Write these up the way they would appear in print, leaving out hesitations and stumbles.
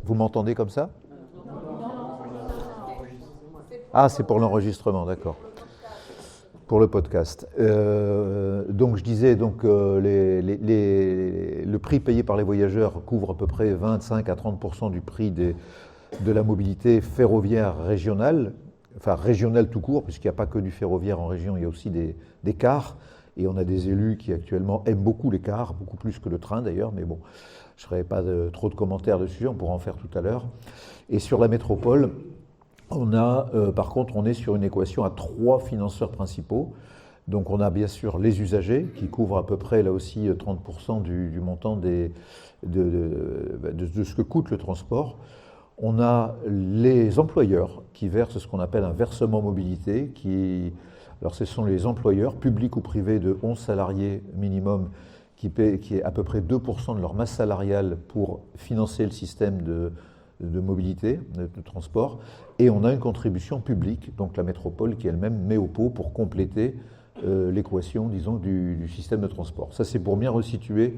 Vous m'entendez comme ça? Ah, c'est pour l'enregistrement, d'accord. Pour le podcast. Donc je disais, le prix payé par les voyageurs couvre à peu près 25 à 30% du prix de la mobilité ferroviaire régionale, enfin régionale tout court, puisqu'il n'y a pas que du ferroviaire en région, il y a aussi des cars. Et on a des élus qui actuellement aiment beaucoup les cars, beaucoup plus que le train d'ailleurs, mais bon, je ne ferai pas trop de commentaires dessus, on pourra en faire tout à l'heure. Et sur la métropole, par contre, on est sur une équation à 3 financeurs principaux. Donc on a bien sûr les usagers, qui couvrent à peu près là aussi 30% du montant de ce que coûte le transport. On a les employeurs qui versent ce qu'on appelle un versement mobilité, alors ce sont les employeurs, publics ou privés, de 11 salariés minimum, qui est à peu près 2% de leur masse salariale pour financer le système de mobilité, de transport. Et on a une contribution publique, donc la métropole, qui elle-même met au pot pour compléter l'équation, disons, du système de transport. Ça, c'est pour bien resituer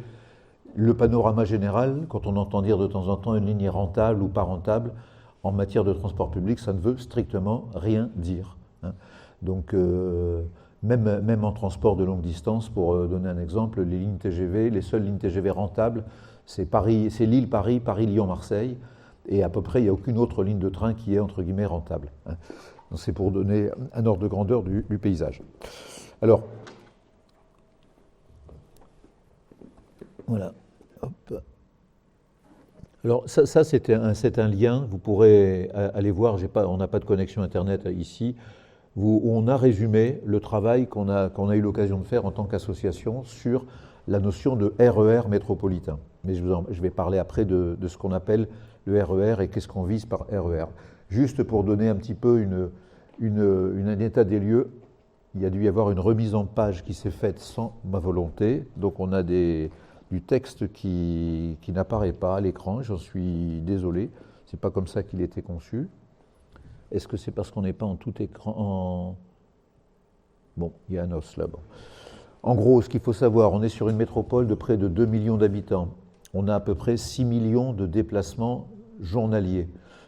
le panorama général. Quand on entend dire de temps en temps une ligne est rentable ou pas rentable, en matière de transport public, ça ne veut strictement rien dire. Donc, même en transport de longue distance, pour donner un exemple, les lignes TGV, les seules lignes TGV rentables, c'est Lille-Paris, Paris-Lyon-Marseille, et à peu près, il n'y a aucune autre ligne de train qui est, entre guillemets, rentable. Donc, c'est pour donner un ordre de grandeur du paysage. Alors, voilà. Hop. Alors, ça c'est un lien, vous pourrez aller voir, on n'a pas de connexion Internet ici, où on a résumé le travail qu'on a eu l'occasion de faire en tant qu'association sur la notion de RER métropolitain. Mais je vais parler après de ce qu'on appelle le RER et qu'est-ce qu'on vise par RER. Juste pour donner un petit peu un état des lieux, il y a dû y avoir une remise en page qui s'est faite sans ma volonté. Donc on a du texte qui n'apparaît pas à l'écran, j'en suis désolé. C'est pas comme ça qu'il était conçu. Est-ce que c'est parce qu'on n'est pas en tout écran Bon, il y a un os là-bas. En gros, ce qu'il faut savoir, on est sur une métropole de près de 2 millions d'habitants. On a à peu près 6 millions de déplacements journaliers.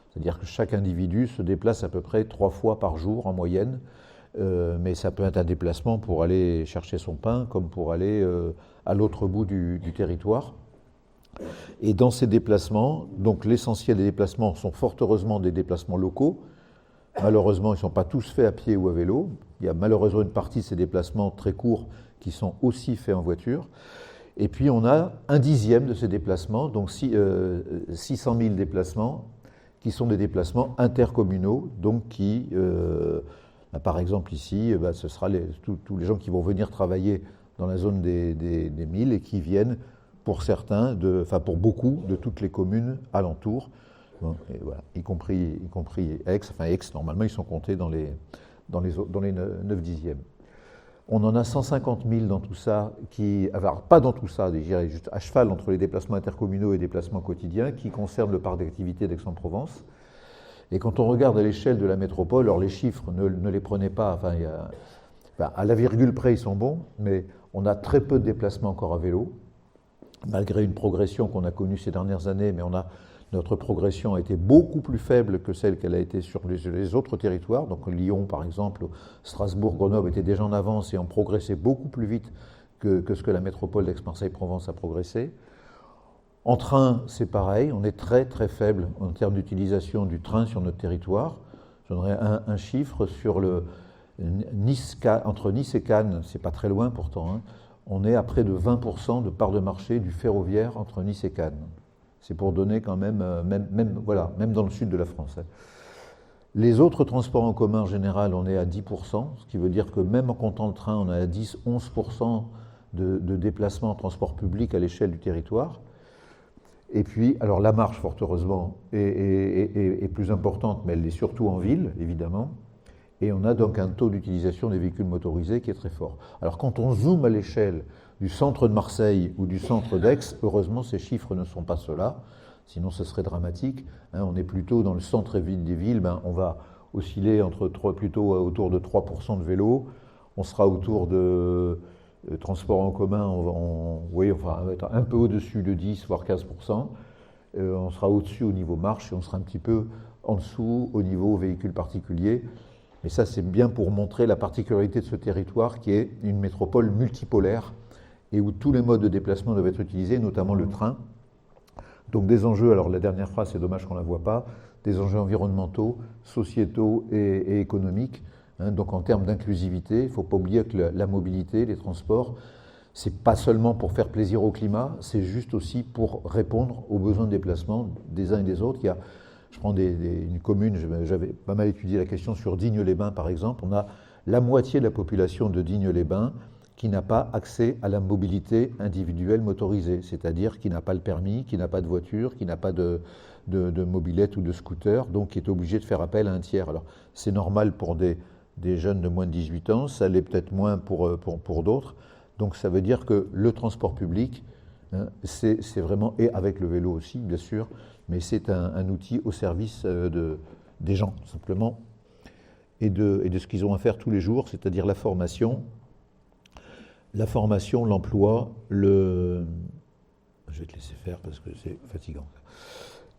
C'est-à-dire que chaque individu se déplace à peu près 3 fois par jour en moyenne. Mais ça peut être un déplacement pour aller chercher son pain, comme pour aller à l'autre bout du territoire. Et dans ces déplacements, donc l'essentiel des déplacements sont fort heureusement des déplacements locaux. Malheureusement, ils ne sont pas tous faits à pied ou à vélo. Il y a malheureusement une partie de ces déplacements très courts qui sont aussi faits en voiture. Et puis on a 1/10 de ces déplacements, donc 600 000 déplacements, qui sont des déplacements intercommunaux, donc qui, par exemple ici, ce sera tous les gens qui vont venir travailler dans la zone des milles et qui viennent, pour certains, pour beaucoup, de toutes les communes alentours. Bon, et voilà, y compris Aix. Enfin, Aix, normalement, ils sont comptés dans les 9/10. On en a 150 000 dans tout ça, pas dans tout ça, je dirais juste à cheval entre les déplacements intercommunaux et déplacements quotidiens, qui concernent le parc d'activité d'Aix-en-Provence. Et quand on regarde à l'échelle de la métropole, alors les chiffres, ne les prenez pas, à la virgule près, ils sont bons, mais on a très peu de déplacements encore à vélo, malgré une progression qu'on a connue ces dernières années, mais notre progression a été beaucoup plus faible que celle qu'elle a été sur les autres territoires. Donc Lyon, par exemple, Strasbourg, Grenoble étaient déjà en avance et ont progressé beaucoup plus vite que ce que la métropole d'Aix-Marseille-Provence a progressé. En train, c'est pareil, on est très très faible en termes d'utilisation du train sur notre territoire. Je donnerai un chiffre sur entre Nice et Cannes, c'est pas très loin pourtant, on est à près de 20% de part de marché du ferroviaire entre Nice et Cannes. C'est pour donner quand même dans le sud de la France. Les autres transports en commun, en général, on est à 10%, ce qui veut dire que même en comptant le train, on est à 10-11% de déplacements en transport public à l'échelle du territoire. Et puis, alors la marche, fort heureusement, est plus importante, mais elle est surtout en ville, évidemment. Et on a donc un taux d'utilisation des véhicules motorisés qui est très fort. Alors quand on zoome à l'échelle du centre de Marseille ou du centre d'Aix, heureusement ces chiffres ne sont pas ceux-là, sinon ce serait dramatique. On est plutôt dans le centre des villes, on va osciller plutôt autour de 3% de vélos, on sera autour de transport en commun, on va être un peu au-dessus de 10, voire 15%. on sera au-dessus au niveau marche et on sera un petit peu en dessous au niveau véhicule particulier. Et ça, c'est bien pour montrer la particularité de ce territoire qui est une métropole multipolaire et où tous les modes de déplacement doivent être utilisés, notamment le train. Donc des enjeux, alors la dernière phrase, c'est dommage qu'on ne la voit pas, des enjeux environnementaux, sociétaux et économiques. Donc en termes d'inclusivité, il ne faut pas oublier que la mobilité, les transports, ce n'est pas seulement pour faire plaisir au climat, c'est juste aussi pour répondre aux besoins de déplacement des uns et des autres. Je prends une commune, j'avais pas mal étudié la question sur Digne-les-Bains par exemple, on a la moitié de la population de Digne-les-Bains qui n'a pas accès à la mobilité individuelle motorisée, c'est-à-dire qui n'a pas le permis, qui n'a pas de voiture, qui n'a pas de mobilette ou de scooter, donc qui est obligé de faire appel à un tiers. Alors c'est normal pour des jeunes de moins de 18 ans, ça l'est peut-être moins pour d'autres, donc ça veut dire que le transport public, hein, c'est vraiment, et avec le vélo aussi bien sûr, mais c'est un outil au service des gens simplement, et de ce qu'ils ont à faire tous les jours, c'est-à-dire la formation, l'emploi, je vais te laisser faire parce que c'est fatigant.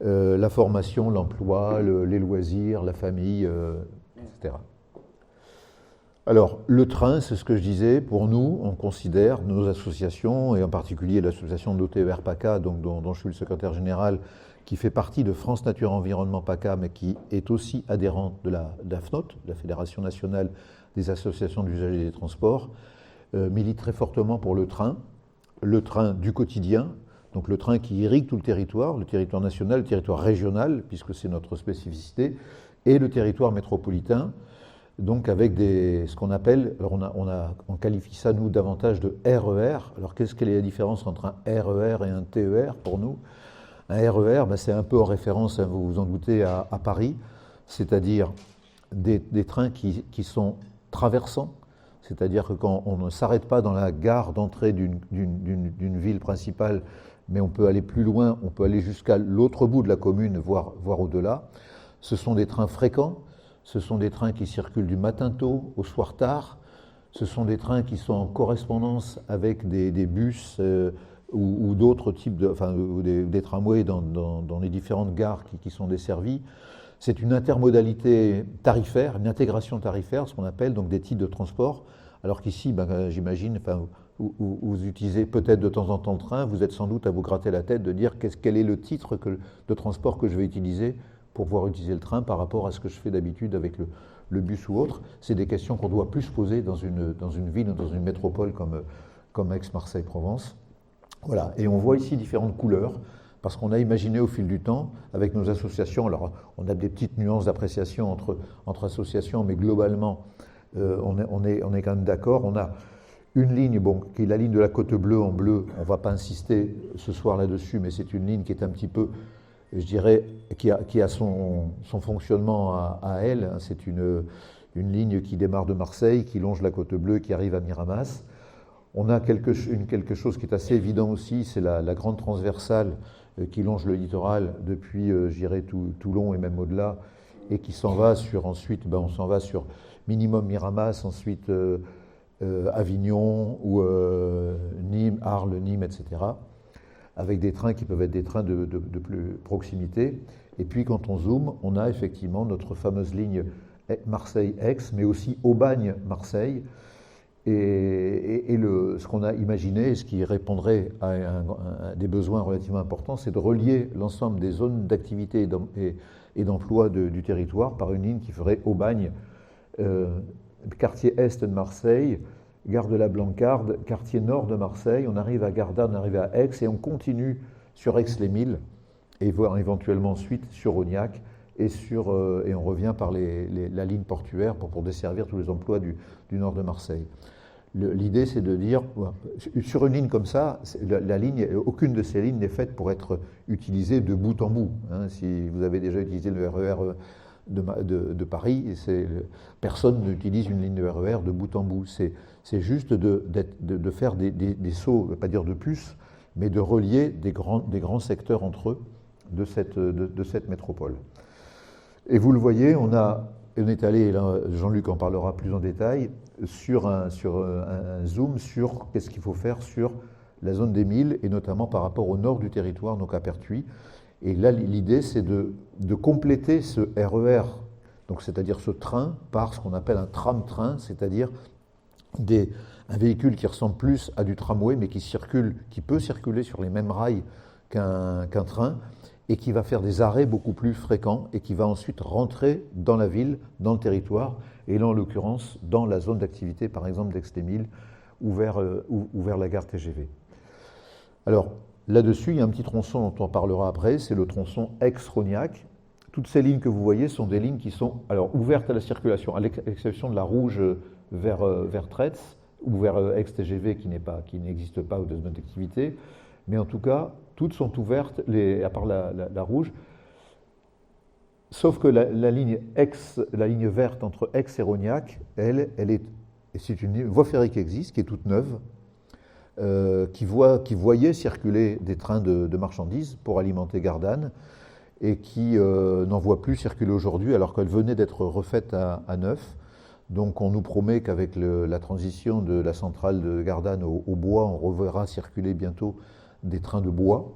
La formation, l'emploi, les loisirs, la famille, etc. Alors, le train, c'est ce que je disais, pour nous, on considère, nos associations, et en particulier l'association de l'OTER PACA, donc, dont je suis le secrétaire général, qui fait partie de France Nature Environnement PACA, mais qui est aussi adhérente de la FNOT, la Fédération Nationale des Associations d'Usagers des Transports, milite très fortement pour le train du quotidien, donc le train qui irrigue tout le territoire national, le territoire régional, puisque c'est notre spécificité, et le territoire métropolitain, donc avec ce qu'on appelle, alors on qualifie ça nous davantage de RER. Alors quelle est la différence entre un RER et un TER pour nous? Un RER, c'est un peu en référence, vous vous en doutez, à Paris, c'est-à-dire des trains qui sont traversants, c'est-à-dire que quand on ne s'arrête pas dans la gare d'entrée d'une ville principale, mais on peut aller plus loin, on peut aller jusqu'à l'autre bout de la commune, voire au-delà. Ce sont des trains fréquents, ce sont des trains qui circulent du matin tôt au soir tard, ce sont des trains qui sont en correspondance avec des bus ou d'autres types des tramways dans les différentes gares qui sont desservies. C'est une intermodalité tarifaire, une intégration tarifaire, ce qu'on appelle donc des titres de transport, alors qu'ici, j'imagine, vous utilisez peut-être de temps en temps le train, vous êtes sans doute à vous gratter la tête de dire quel est le titre de transport que je vais utiliser pour pouvoir utiliser le train par rapport à ce que je fais d'habitude avec le bus ou autre. C'est des questions qu'on doit plus se poser dans une ville ou dans une métropole comme Aix-Marseille-Provence. Voilà, et on voit ici différentes couleurs, parce qu'on a imaginé au fil du temps, avec nos associations, alors on a des petites nuances d'appréciation entre associations, mais globalement, on est quand même d'accord. On a une ligne, qui est la ligne de la Côte Bleue en bleu, on ne va pas insister ce soir là-dessus, mais c'est une ligne qui est un petit peu, je dirais, qui a son fonctionnement à elle. C'est une ligne qui démarre de Marseille, qui longe la Côte Bleue, qui arrive à Miramas. On a quelque chose qui est assez évident aussi, c'est la grande transversale qui longe le littoral depuis, je dirais, Toulon et même au-delà, et qui s'en va ensuite, on s'en va sur minimum Miramas, ensuite Avignon ou Nîmes, Arles, Nîmes, etc., avec des trains qui peuvent être des trains de plus proximité. Et puis quand on zoome, on a effectivement notre fameuse ligne Marseille-Aix, mais aussi Aubagne-Marseille. Et ce qu'on a imaginé, ce qui répondrait à des besoins relativement importants, c'est de relier l'ensemble des zones d'activité et d'emploi du territoire par une ligne qui ferait Aubagne, quartier est de Marseille, gare de la Blancarde, quartier nord de Marseille, on arrive à Gardanne, on arrive à Aix, et on continue sur Aix-les-Milles, et voire éventuellement ensuite sur Ognac, et on revient par la ligne portuaire pour desservir tous les emplois du nord de Marseille. L'idée, c'est de dire, sur une ligne comme ça, aucune de ces lignes n'est faite pour être utilisée de bout en bout. Si vous avez déjà utilisé le RER de Paris, personne n'utilise une ligne de RER de bout en bout. C'est juste de faire des sauts, je ne veux pas dire de puces, mais de relier des grands secteurs entre eux de cette métropole. Et vous le voyez, on est allé, là, Jean-Luc en parlera plus en détail, sur un zoom sur qu'est-ce qu'il faut faire sur la zone des Milles, et notamment par rapport au nord du territoire, donc à Pertuis. Et là, l'idée, c'est de compléter ce RER, donc c'est-à-dire ce train, par ce qu'on appelle un tram-train, c'est-à-dire un véhicule qui ressemble plus à du tramway, mais qui peut circuler sur les mêmes rails qu'un train, et qui va faire des arrêts beaucoup plus fréquents, et qui va ensuite rentrer dans la ville, dans le territoire, et là, en l'occurrence, dans la zone d'activité, par exemple, d'Aix-les-Milles, ou vers la gare TGV. Alors, là-dessus, il y a un petit tronçon dont on parlera après, c'est le tronçon Aix-Rognac. Toutes ces lignes que vous voyez sont des lignes qui sont ouvertes à la circulation, à l'exception de la rouge vers Tretz, ou vers Aix-TGV qui n'existe pas ou de zone d'activité. Mais en tout cas, toutes sont ouvertes, à part la rouge. Sauf que la ligne verte entre Aix et Rognac, c'est une voie ferrée qui existe, qui est toute neuve, qui voyait circuler des trains de marchandises pour alimenter Gardanne, et qui n'en voit plus circuler aujourd'hui, alors qu'elle venait d'être refaite à neuf. Donc on nous promet qu'avec la transition de la centrale de Gardanne au bois, on reverra circuler bientôt des trains de bois.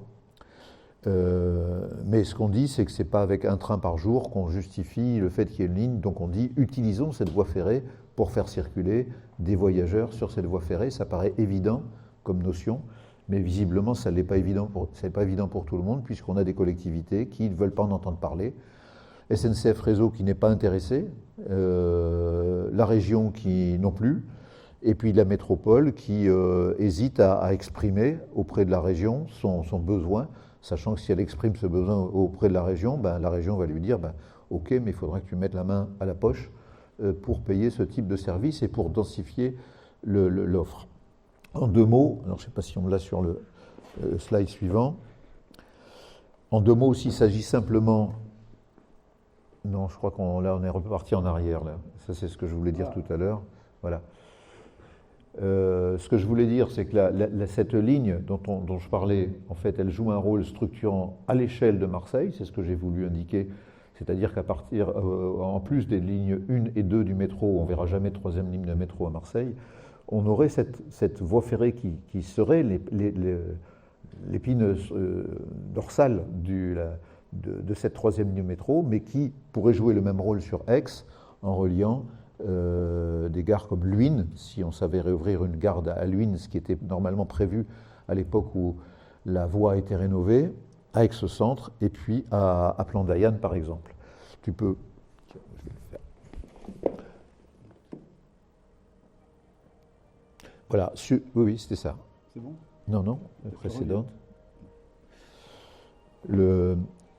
Mais ce qu'on dit, c'est que ce n'est pas avec un train par jour qu'on justifie le fait qu'il y ait une ligne. Donc on dit, utilisons cette voie ferrée pour faire circuler des voyageurs sur cette voie ferrée. Ça paraît évident comme notion, mais visiblement, ça n'est pas évident pour tout le monde, puisqu'on a des collectivités qui ne veulent pas en entendre parler. SNCF Réseau qui n'est pas intéressé, la région qui non plus, et puis la métropole qui hésite à exprimer auprès de la région son besoin, sachant que si elle exprime ce besoin auprès de la région va lui dire ok, mais il faudra que tu mettes la main à la poche pour payer ce type de service et pour densifier l'offre. En deux mots, alors je ne sais pas si on l'a sur le slide suivant, en deux mots, s'il s'agit simplement... Non, je crois qu'on est reparti en arrière, là. Ça, c'est ce que je voulais dire tout à l'heure. Voilà. Ce que je voulais dire, c'est que cette ligne dont je parlais, en fait, elle joue un rôle structurant à l'échelle de Marseille, c'est ce que j'ai voulu indiquer, c'est-à-dire qu'à partir, en plus des lignes 1 et 2 du métro, on ne verra jamais de troisième ligne de métro à Marseille, on aurait cette voie ferrée qui serait l'épine dorsale de cette troisième ligne de métro, mais qui pourrait jouer le même rôle sur Aix en reliant des gares comme Luynes, si on savait réouvrir une gare à Luynes, ce qui était normalement prévu à l'époque où la voie a été rénovée, à Aix-Centre, et puis à Plan-d'Ayan, par exemple. Tu peux... Je vais le faire. Voilà, oui, c'était ça. C'est bon? Non, la précédente.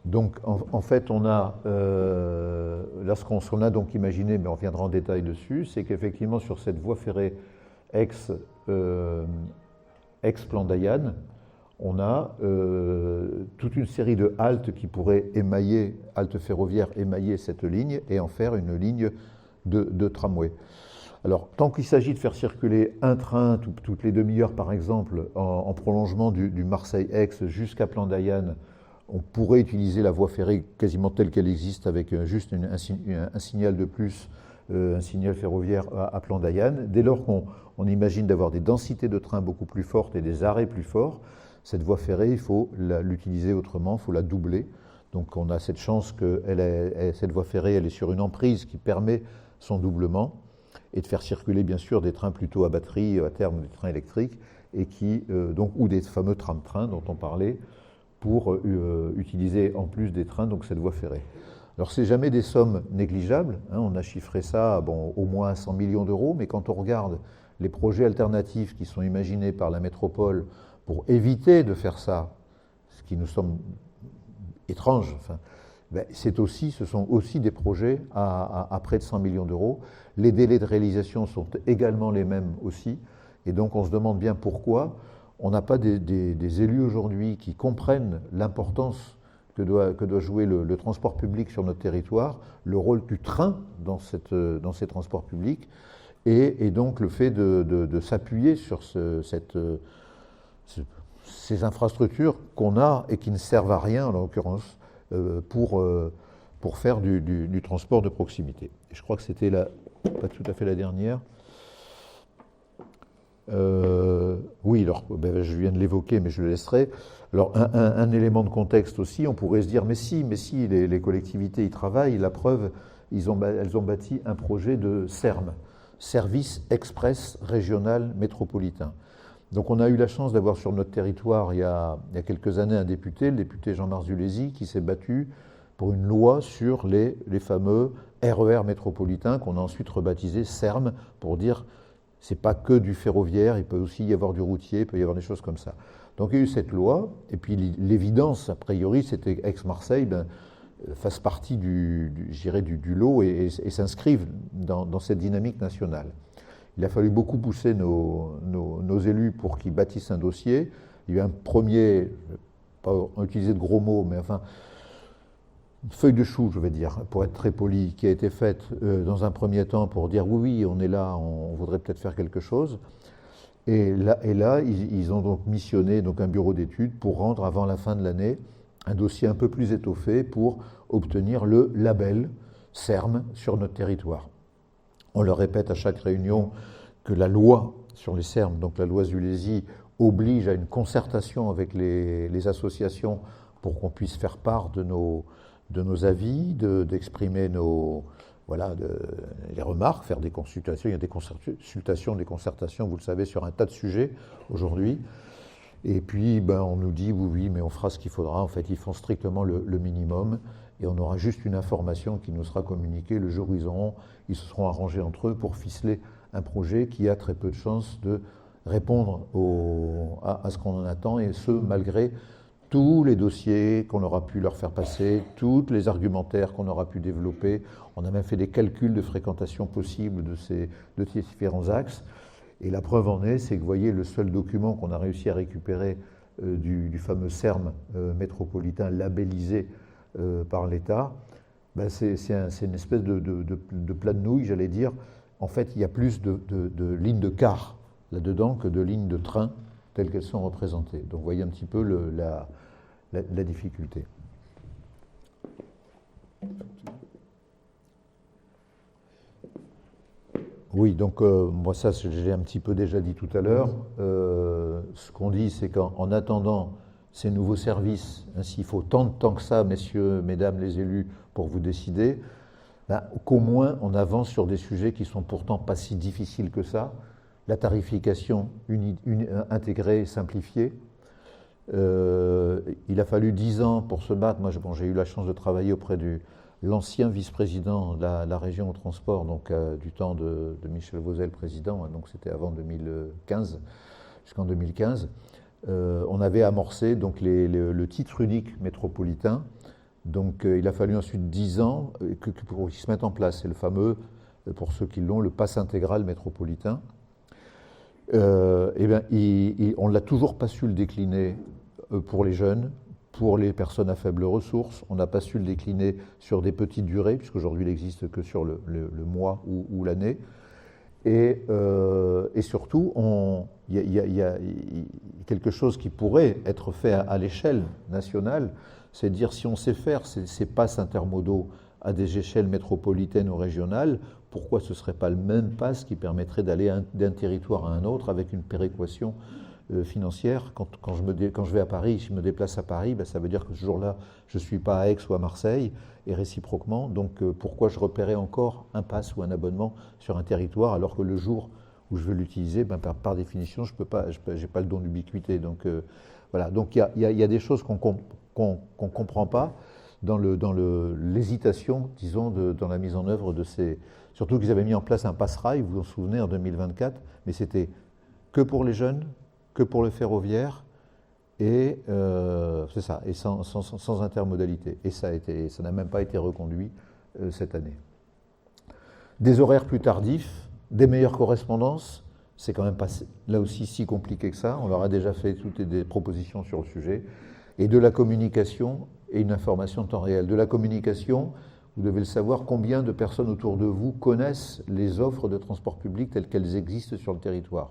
Donc, en fait, on a, là, ce qu'on a donc imaginé, mais on reviendra en détail dessus, c'est qu'effectivement, sur cette voie ferrée Aix-Plan-d'Ayan, on a toute une série de haltes qui pourraient haltes ferroviaires émailler cette ligne et en faire une ligne de tramway. Alors, tant qu'il s'agit de faire circuler un train toutes les demi-heures, par exemple, en prolongement du Marseille-Aix jusqu'à Plan-d'Ayan, on pourrait utiliser la voie ferrée quasiment telle qu'elle existe avec juste un signal de plus, un signal ferroviaire à Plan-d'Ayan. Dès lors qu'on imagine d'avoir des densités de trains beaucoup plus fortes et des arrêts plus forts, cette voie ferrée, il faut l'utiliser autrement, il faut la doubler. Donc on a cette chance que cette voie ferrée, elle est sur une emprise qui permet son doublement et de faire circuler bien sûr des trains plutôt à batterie, à terme des trains électriques, et ou des fameux tram-trains dont on parlait, pour utiliser en plus des trains donc cette voie ferrée. Alors c'est jamais des sommes négligeables, hein, on a chiffré ça au moins 100 millions d'euros, mais quand on regarde les projets alternatifs qui sont imaginés par la métropole pour éviter de faire ça, ce qui nous semble étrange, ce sont aussi des projets à près de 100 millions d'euros. Les délais de réalisation sont également les mêmes aussi, et donc on se demande bien pourquoi on n'a pas des élus aujourd'hui qui comprennent l'importance que doit jouer le transport public sur notre territoire, le rôle du train dans ces transports publics, et donc le fait de s'appuyer sur ces infrastructures qu'on a et qui ne servent à rien, en l'occurrence, pour faire du transport de proximité. Et je crois que c'était pas tout à fait la dernière. Oui, alors ben, je viens de l'évoquer, mais je le laisserai. Alors un élément de contexte aussi, on pourrait se dire, mais si, les collectivités y travaillent, la preuve, elles ont bâti un projet de SERM, Service Express Régional Métropolitain. Donc on a eu la chance d'avoir sur notre territoire, il y a quelques années, un député, le député Jean-Marc Zulesi, qui s'est battu pour une loi sur les fameux RER métropolitains, qu'on a ensuite rebaptisé SERM, pour dire c'est pas que du ferroviaire, il peut aussi y avoir du routier, il peut y avoir des choses comme ça. Donc il y a eu cette loi, et puis l'évidence, a priori, c'était Aix-Marseille fasse partie du lot et s'inscrive dans cette dynamique nationale. Il a fallu beaucoup pousser nos élus pour qu'ils bâtissent un dossier. Il y a eu un premier, pas utiliser de gros mots, mais enfin, une feuille de chou, je vais dire, pour être très poli, qui a été faite dans un premier temps pour dire oui, on est là, on voudrait peut-être faire quelque chose. Et là, ils ont donc missionné donc, un bureau d'études pour rendre avant la fin de l'année un dossier un peu plus étoffé pour obtenir le label SERM sur notre territoire. On le répète à chaque réunion que la loi sur les SERM, donc la loi Zulesi, oblige à une concertation avec les associations pour qu'on puisse faire part de nos avis, d'exprimer les remarques, faire des consultations. Il y a des consultations, des concertations, vous le savez, sur un tas de sujets aujourd'hui. Et puis, on nous dit, oui, mais on fera ce qu'il faudra. En fait, ils font strictement le minimum. Et on aura juste une information qui nous sera communiquée le jour où ils se seront arrangés entre eux pour ficeler un projet qui a très peu de chances de répondre à ce qu'on en attend, et ce, malgré tous les dossiers qu'on aura pu leur faire passer, tous les argumentaires qu'on aura pu développer. On a même fait des calculs de fréquentation possible de ces différents axes. Et la preuve en est, c'est que vous voyez, le seul document qu'on a réussi à récupérer du fameux SERM métropolitain labellisé par l'État, c'est une espèce de plat de nouilles, j'allais dire. En fait, il y a plus de lignes de car là-dedans que de lignes de train telles qu'elles sont représentées. Donc vous voyez un petit peu la difficulté. Oui, donc moi ça, j'ai un petit peu déjà dit tout à l'heure. Ce qu'on dit, c'est qu'en attendant ces nouveaux services, ainsi il faut tant de temps que ça, messieurs, mesdames les élus, pour vous décider, qu'au moins on avance sur des sujets qui sont pourtant pas si difficiles que ça. La tarification intégrée et simplifiée. Il a fallu 10 ans pour se battre. Moi, j'ai eu la chance de travailler auprès de l'ancien vice-président de la région au transport, donc du temps de Michel Vauzel, président, donc c'était avant 2015, jusqu'en 2015. On avait amorcé donc le titre unique métropolitain. Donc il a fallu ensuite 10 ans pour qu'il se mette en place. C'est le fameux, pour ceux qui l'ont, le pass intégral métropolitain. On ne l'a toujours pas su le décliner pour les jeunes, pour les personnes à faible ressource. On n'a pas su le décliner sur des petites durées, puisqu'aujourd'hui il n'existe que sur le mois ou l'année. Et surtout, il y a quelque chose qui pourrait être fait à l'échelle nationale, c'est de dire si on sait faire ces passes intermodaux à des échelles métropolitaines ou régionales, pourquoi ce ne serait pas le même pass qui permettrait d'aller d'un territoire à un autre avec une péréquation financière. Quand je vais à Paris, si je me déplace à Paris, ça veut dire que ce jour-là, je ne suis pas à Aix ou à Marseille, et réciproquement. Donc pourquoi je repaierais encore un pass ou un abonnement sur un territoire, alors que le jour où je veux l'utiliser, par définition, je n'ai pas le don d'ubiquité. Donc voilà. Donc il y a des choses qu'on ne comprend pas dans l'hésitation, disons, dans la mise en œuvre de ces... Surtout qu'ils avaient mis en place un pass-rail, vous vous en souvenez, en 2024, mais c'était que pour les jeunes, que pour le ferroviaire, et c'est ça, et sans intermodalité. Et ça n'a même pas été reconduit cette année. Des horaires plus tardifs, des meilleures correspondances, c'est quand même pas là aussi si compliqué que ça. On leur a déjà fait toutes des propositions sur le sujet. Et de la communication et une information en temps réel. De la communication, vous devez le savoir, combien de personnes autour de vous connaissent les offres de transport public telles qu'elles existent sur le territoire.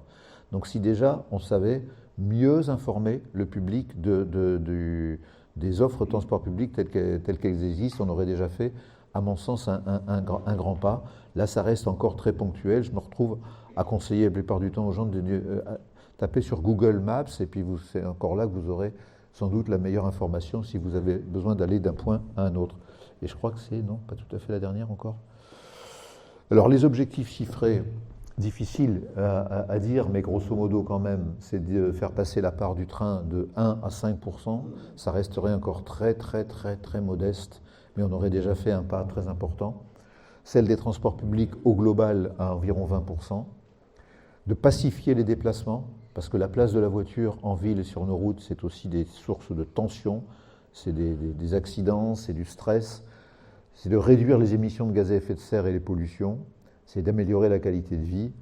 Donc si déjà on savait mieux informer le public des offres de transport public telles qu'elles existent, on aurait déjà fait, à mon sens, un grand pas. Là, ça reste encore très ponctuel. Je me retrouve à conseiller la plupart du temps aux gens de taper sur Google Maps, et puis c'est encore là que vous aurez sans doute la meilleure information si vous avez besoin d'aller d'un point à un autre. Et je crois que c'est, non, pas tout à fait la dernière encore. Alors les objectifs chiffrés, difficile à dire, mais grosso modo quand même, c'est de faire passer la part du train de 1 à 5%. Ça resterait encore très modeste, mais on aurait déjà fait un pas très important. Celle des transports publics au global à environ 20%. De pacifier les déplacements, parce que la place de la voiture en ville et sur nos routes, c'est aussi des sources de tension, c'est des accidents, c'est du stress, c'est de réduire les émissions de gaz à effet de serre et les pollutions, c'est d'améliorer la qualité de vie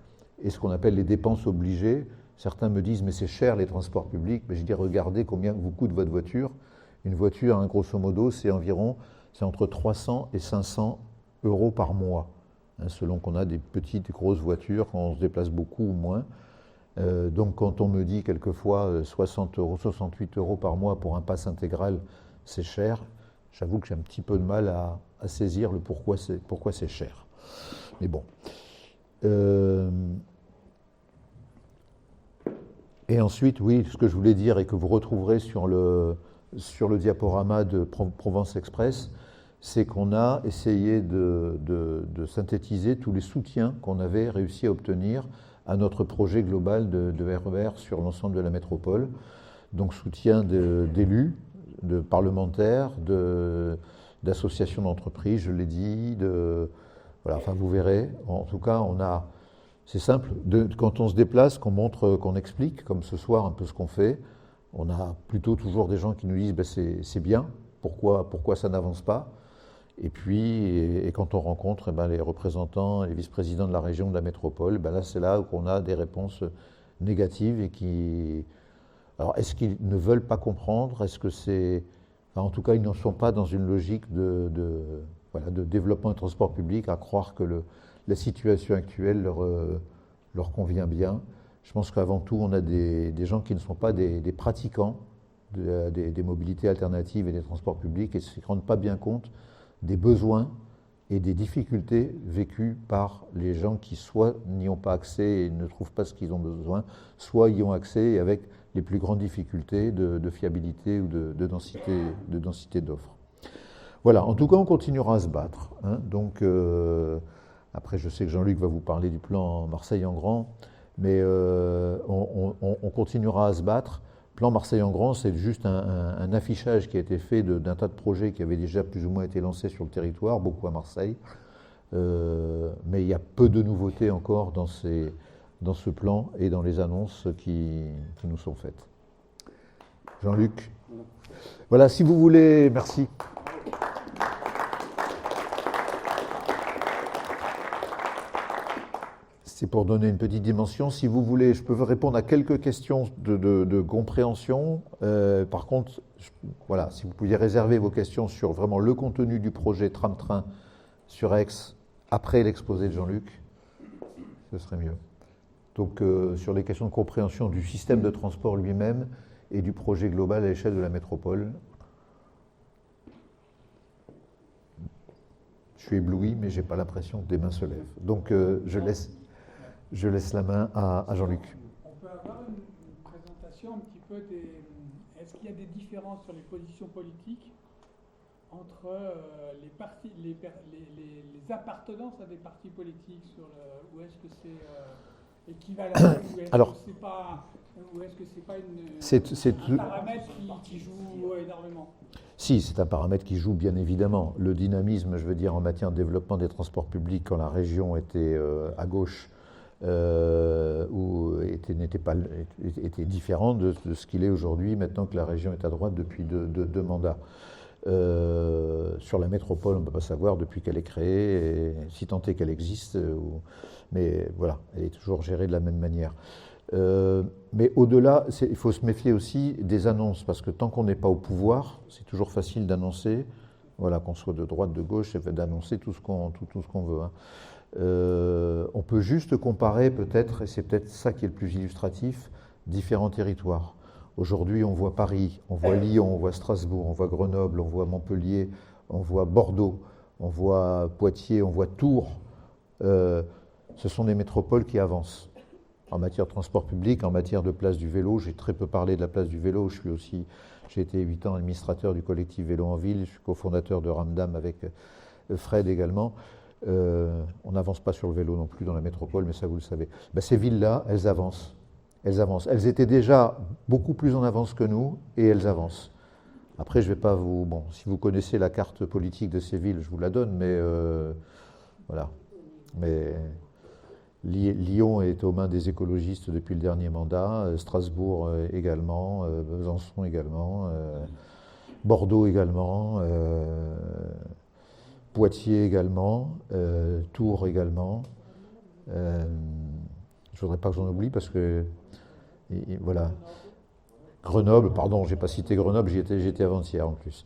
et ce qu'on appelle les dépenses obligées. Certains me disent, mais c'est cher les transports publics. Mais je dis, regardez combien vous coûte votre voiture. Une voiture, hein, grosso modo, c'est entre 300 et 500 euros par mois, hein, selon qu'on a des petites, des grosses voitures, quand on se déplace beaucoup ou moins. Donc quand on me dit quelquefois 60 euros, 68 euros par mois pour un pass intégral, c'est cher, j'avoue que j'ai un petit peu de mal à saisir le pourquoi c'est cher. Mais bon. Et ensuite, oui, ce que je voulais dire et que vous retrouverez sur le diaporama de Provence Express, c'est qu'on a essayé de synthétiser tous les soutiens qu'on avait réussi à obtenir à notre projet global de RER sur l'ensemble de la métropole. Donc soutien d'élus, de parlementaires, d'associations d'entreprises, je l'ai dit, voilà, enfin vous verrez. En tout cas, c'est simple, quand on se déplace, qu'on montre, qu'on explique, comme ce soir un peu ce qu'on fait, on a plutôt toujours des gens qui nous disent c'est bien, pourquoi ça n'avance pas. Et puis, et quand on rencontre les représentants, les vice-présidents de la région, de la métropole, là c'est là où on a des réponses négatives et qui... Alors, est-ce qu'ils ne veulent pas comprendre? Est-ce que c'est... Enfin, en tout cas, ils n'en sont pas dans une logique de développement du transport public, à croire que la situation actuelle leur convient bien. Je pense qu'avant tout, on a des gens qui ne sont pas des pratiquants des mobilités alternatives et des transports publics et qui ne se rendent pas bien compte des besoins et des difficultés vécues par les gens qui soit n'y ont pas accès et ne trouvent pas ce qu'ils ont besoin, soit y ont accès et avec les plus grandes difficultés de fiabilité ou de densité d'offres. Voilà, en tout cas, on continuera à se battre, hein. Donc, après, je sais que Jean-Luc va vous parler du plan Marseille en grand, mais on continuera à se battre. Plan Marseille en grand, c'est juste un affichage qui a été fait d'un tas de projets qui avaient déjà plus ou moins été lancés sur le territoire, beaucoup à Marseille. Mais il y a peu de nouveautés encore dans ce plan et dans les annonces qui nous sont faites. Jean-Luc. Voilà, si vous voulez, merci. C'est pour donner une petite dimension. Si vous voulez, je peux vous répondre à quelques questions de compréhension. Par contre, voilà, si vous pouviez réserver vos questions sur vraiment le contenu du projet Tram-Train sur Aix après l'exposé de Jean-Luc, ce serait mieux. Donc, sur les questions de compréhension du système de transport lui-même et du projet global à l'échelle de la métropole. Je suis ébloui, mais je n'ai pas l'impression que des mains se lèvent. Donc, je laisse la main à Jean-Luc. On peut avoir une présentation un petit peu Est-ce qu'il y a des différences sur les positions politiques entre les appartenances à des partis politiques ou est-ce que c'est équivalent ou est-ce que c'est pas un paramètre qui joue énormément? Si, c'est un paramètre qui joue bien évidemment. Le dynamisme, je veux dire, en matière de développement des transports publics quand la région était à gauche, était différent de ce qu'il est aujourd'hui, maintenant que la région est à droite depuis deux mandats. Sur la métropole, on ne peut pas savoir depuis qu'elle est créée, et si tant est qu'elle existe, mais voilà, elle est toujours gérée de la même manière. Mais au-delà, il faut se méfier aussi des annonces, parce que tant qu'on n'est pas au pouvoir, c'est toujours facile d'annoncer, voilà, qu'on soit de droite, de gauche, c'est d'annoncer tout ce qu'on veut, hein. On peut juste comparer peut-être, et c'est peut-être ça qui est le plus illustratif, différents territoires. Aujourd'hui, on voit Paris, on voit Lyon, on voit Strasbourg, on voit Grenoble, on voit Montpellier, on voit Bordeaux, on voit Poitiers, on voit Tours. ce sont des métropoles qui avancent. En matière de transport public, en matière de place du vélo, j'ai très peu parlé de la place du vélo. J'ai été 8 ans administrateur du collectif Vélo en Ville, je suis cofondateur de Ramdam avec Fred également. On n'avance pas sur le vélo non plus dans la métropole, mais ça vous le savez. Ben, ces villes-là, elles avancent. Elles avancent. Elles étaient déjà beaucoup plus en avance que nous, et elles avancent. Après, je ne vais pas vous... Bon, si vous connaissez la carte politique de ces villes, je vous la donne, mais voilà. Mais Lyon est aux mains des écologistes depuis le dernier mandat, Strasbourg également, Besançon également, Bordeaux également, Poitiers également, Tours également. Je ne voudrais pas que j'en oublie parce que, voilà. Grenoble, pardon, je n'ai pas cité Grenoble, j'y étais avant-hier en plus.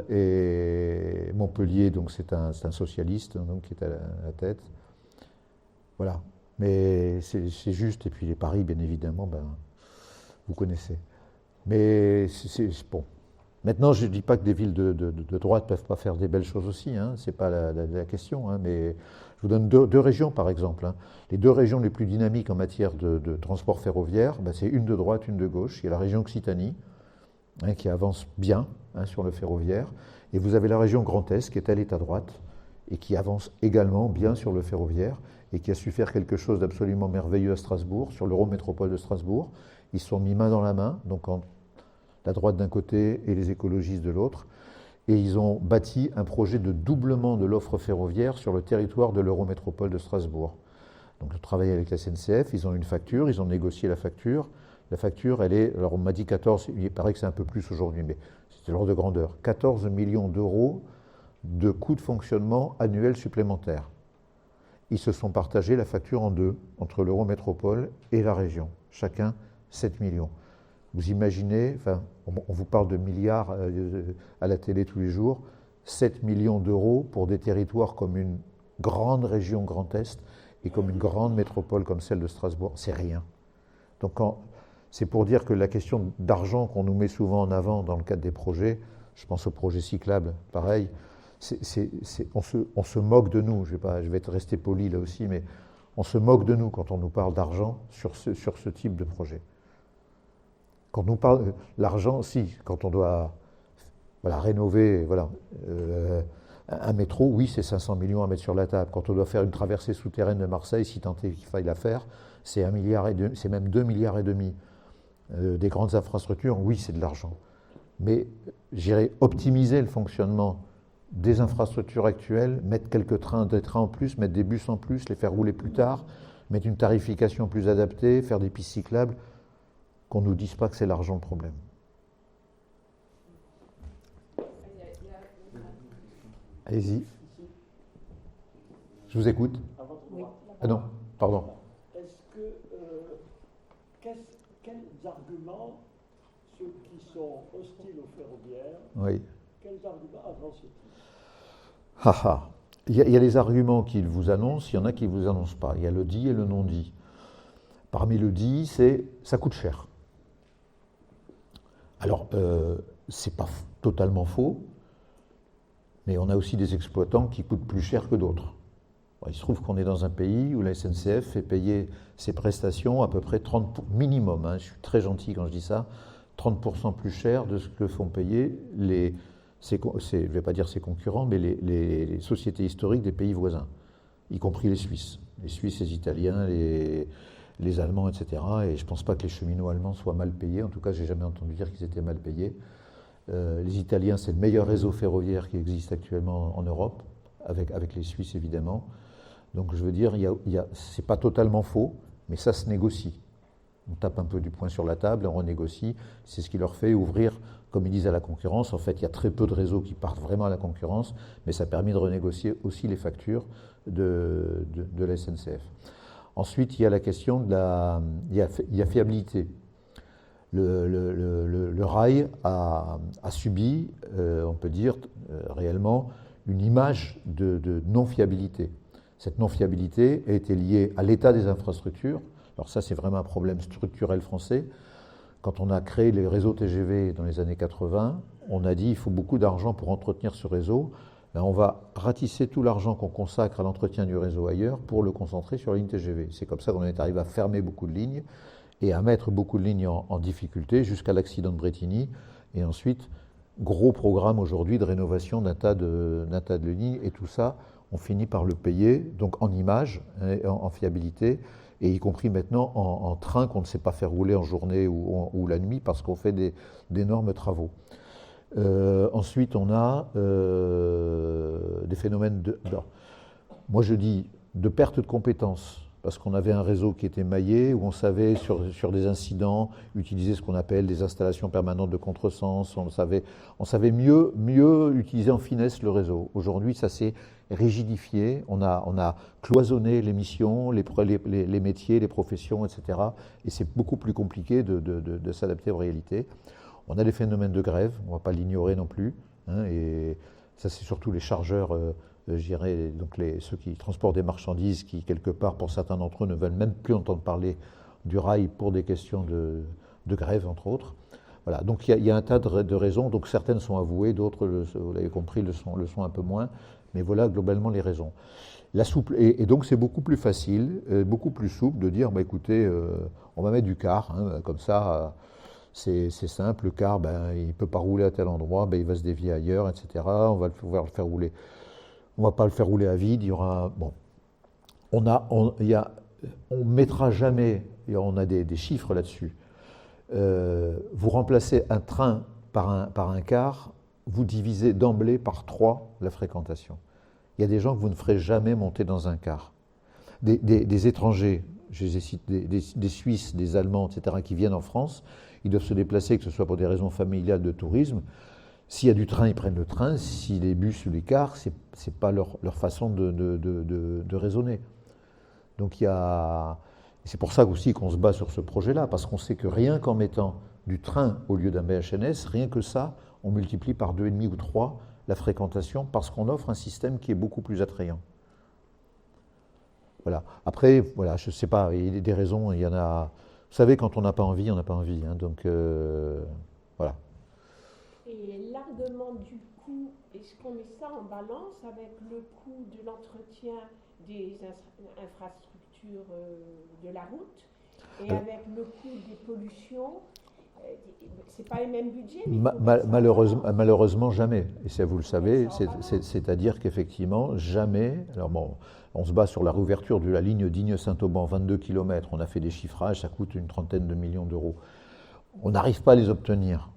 Et Montpellier, donc c'est un socialiste donc, qui est à la tête. Voilà, mais c'est juste, et puis les paris, bien évidemment, ben, vous connaissez. Mais c'est bon. Maintenant, je ne dis pas que des villes de droite ne peuvent pas faire des belles choses aussi, hein, ce n'est pas la question, hein, mais je vous donne deux régions, par exemple. Hein. Les 2 régions les plus dynamiques en matière de transport ferroviaire, ben, c'est une de droite, une de gauche. Il y a la région Occitanie, hein, qui avance bien hein, sur le ferroviaire, et vous avez la région Grand Est, qui est à l'état droite, et qui avance également bien sur le ferroviaire, et qui a su faire quelque chose d'absolument merveilleux à Strasbourg, sur l'Eurométropole de Strasbourg. Ils se sont mis main dans la main, donc la droite d'un côté et les écologistes de l'autre, et ils ont bâti un projet de doublement de l'offre ferroviaire sur le territoire de l'Eurométropole de Strasbourg. Donc, je travaille avec la SNCF, ils ont une facture, ils ont négocié la facture. La facture, elle est, alors on m'a dit 14, il paraît que c'est un peu plus aujourd'hui, mais c'était l'ordre de grandeur, 14 millions d'euros de coûts de fonctionnement annuels supplémentaires. Ils se sont partagés la facture en 2, entre l'Eurométropole et la région, chacun 7 millions. Vous imaginez, enfin, on vous parle de milliards à la télé tous les jours, 7 millions d'euros pour des territoires comme une grande région Grand Est et comme une grande métropole comme celle de Strasbourg, c'est rien. Donc c'est pour dire que la question d'argent qu'on nous met souvent en avant dans le cadre des projets, je pense aux projets cyclables, pareil, on se moque de nous, je vais rester poli là aussi, mais on se moque de nous quand on nous parle d'argent sur ce type de projet. Quand on nous parle l'argent, si, quand on doit rénover un métro, oui, c'est 500 millions à mettre sur la table. Quand on doit faire une traversée souterraine de Marseille, si tant est qu'il faille la faire, c'est 1 milliard et demi, c'est même 2 milliards et demi. Des grandes infrastructures, oui, c'est de l'argent. Mais j'irais optimiser le fonctionnement des infrastructures actuelles, mettre des trains en plus, mettre des bus en plus, les faire rouler plus tard, mettre une tarification plus adaptée, faire des pistes cyclables, qu'on ne nous dise pas que c'est l'argent le problème. Allez-y. Je vous écoute. Oui. Ah non, pardon. Quels arguments, ceux qui sont hostiles au ferroviaire, oui. Quels arguments avancent-ils? Il y a les arguments qu'ils vous annoncent, il y en a qui ne vous annoncent pas. Il y a le dit et le non dit. Parmi le dit, c'est ça coûte cher. Alors, c'est pas totalement faux, mais on a aussi des exploitants qui coûtent plus cher que d'autres. Bon, il se trouve qu'on est dans un pays où la SNCF fait payer ses prestations à peu près 30%, minimum, hein, je suis très gentil quand je dis ça, 30% plus cher de ce que font payer je ne vais pas dire ses concurrents, mais les sociétés historiques des pays voisins, y compris les Suisses. Les Suisses, les Italiens, les Allemands, etc. Et je ne pense pas que les cheminots allemands soient mal payés. En tout cas, je n'ai jamais entendu dire qu'ils étaient mal payés. Les Italiens, c'est le meilleur réseau ferroviaire qui existe actuellement en Europe, avec les Suisses évidemment. Donc je veux dire, c'est pas totalement faux, mais ça se négocie. On tape un peu du poing sur la table et on renégocie. C'est ce qui leur fait ouvrir, comme ils disent, à la concurrence. En fait, il y a très peu de réseaux qui partent vraiment à la concurrence, mais ça permet de renégocier aussi les factures de la SNCF. Ensuite, il y a la question il y a fiabilité. Le rail a subi, on peut dire réellement, une image de non-fiabilité. Cette non-fiabilité a été liée à l'état des infrastructures. Alors ça, c'est vraiment un problème structurel français. Quand on a créé les réseaux TGV dans les années 80, on a dit qu'il faut beaucoup d'argent pour entretenir ce réseau. ben, on va ratisser tout l'argent qu'on consacre à l'entretien du réseau ailleurs pour le concentrer sur la ligne TGV. C'est comme ça qu'on est arrivé à fermer beaucoup de lignes et à mettre beaucoup de lignes en difficulté jusqu'à l'accident de Brétigny. Et ensuite, gros programme aujourd'hui de rénovation d'un tas de lignes. Et tout ça, on finit par le payer, donc en images, en fiabilité, et y compris maintenant en train qu'on ne sait pas faire rouler en journée ou la nuit parce qu'on fait d'énormes travaux. Ensuite, on a des phénomènes moi je dis de perte de compétences, parce qu'on avait un réseau qui était maillé, où on savait sur des incidents utiliser ce qu'on appelle des installations permanentes de contresens, on savait mieux utiliser en finesse le réseau. Aujourd'hui, ça s'est rigidifié, on a cloisonné les missions, les métiers, les professions, etc. Et c'est beaucoup plus compliqué de s'adapter aux réalités. On a des phénomènes de grève, on ne va pas l'ignorer non plus, hein, et ça c'est surtout les chargeurs, je dirais, donc ceux qui transportent des marchandises, qui quelque part, pour certains d'entre eux, ne veulent même plus entendre parler du rail pour des questions de grève, entre autres. Voilà, donc il y a un tas de raisons, donc certaines sont avouées, d'autres, vous l'avez compris, le sont un peu moins, mais voilà globalement les raisons. Et donc c'est beaucoup plus facile, beaucoup plus souple de dire, bah, écoutez, on va mettre du car, hein, comme ça, c'est simple, le car, ben, il ne peut pas rouler à tel endroit, ben, il va se dévier ailleurs, etc. On va pouvoir le faire rouler. On ne va pas le faire rouler à vide, il y aura... Bon, on mettra jamais, et on a des chiffres là-dessus, vous remplacez un train par un car, vous divisez d'emblée par 3 la fréquentation. Il y a des gens que vous ne ferez jamais monter dans un car. Des étrangers, je les cite, des Suisses, des Allemands, etc., qui viennent en France, ils doivent se déplacer, que ce soit pour des raisons familiales, de tourisme. S'il y a du train, ils prennent le train. Si les bus ou les cars, ce n'est pas leur façon de raisonner. Donc c'est pour ça aussi qu'on se bat sur ce projet-là, parce qu'on sait que rien qu'en mettant du train au lieu d'un BHNS, rien que ça, on multiplie par 2,5 ou 3 la fréquentation, parce qu'on offre un système qui est beaucoup plus attrayant. Voilà. Après, voilà, je ne sais pas, il y a des raisons, il y en a... Vous savez, quand on n'a pas envie, on n'a pas envie. Hein, donc, voilà. Et l'argument du coût, est-ce qu'on met ça en balance avec le coût de l'entretien des infrastructures de la route et avec le coût des pollutions? C'est pas les mêmes budgets, mais malheureusement jamais. Et ça, vous le savez, c'est-à-dire qu'effectivement, jamais. Alors bon, on se bat sur la réouverture de la ligne Digne-Saint-Auban, 22 km. On a fait des chiffrages, ça coûte une trentaine de millions d'euros. On n'arrive pas à les obtenir.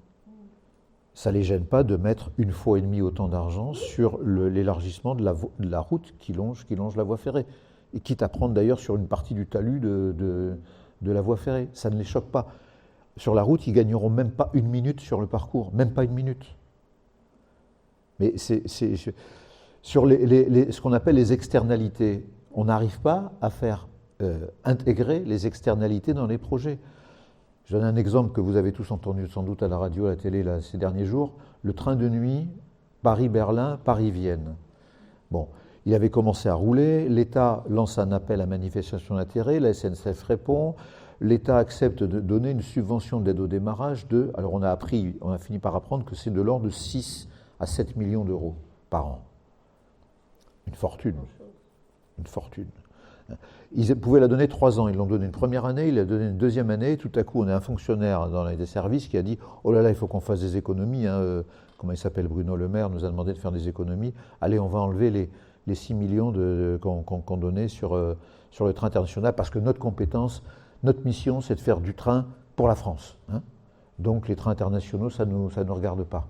Ça ne les gêne pas de mettre 1,5 fois autant d'argent sur l'élargissement de la route qui longe la voie ferrée. Et quitte à prendre d'ailleurs sur une partie du talus de la voie ferrée. Ça ne les choque pas. Sur la route, ils ne gagneront même pas 1 minute sur le parcours, même pas 1 minute. Mais sur ce qu'on appelle les externalités, on n'arrive pas à faire intégrer les externalités dans les projets. Je donne un exemple que vous avez tous entendu sans doute à la radio, à la télé là, ces derniers jours, le train de nuit Paris-Berlin, Paris-Vienne. Bon, il avait commencé à rouler, l'État lance un appel à manifestation d'intérêt, la SNCF répond, l'État accepte de donner une subvention d'aide au démarrage alors on a fini par apprendre que c'est de l'ordre de 6 à 7 millions d'euros par an. Une fortune. Une fortune. Ils pouvaient la donner 3 ans, ils l'ont donné une première année, ils l'ont donné une deuxième année, tout à coup on a un fonctionnaire dans les services qui a dit « Oh là là, il faut qu'on fasse des économies, hein. Comment il s'appelle, Bruno Le Maire nous a demandé de faire des économies, allez on va enlever les 6 millions qu'on donnait sur le train international parce que notre compétence, notre mission c'est de faire du train pour la France. Hein. Donc les trains internationaux ça nous regarde pas. »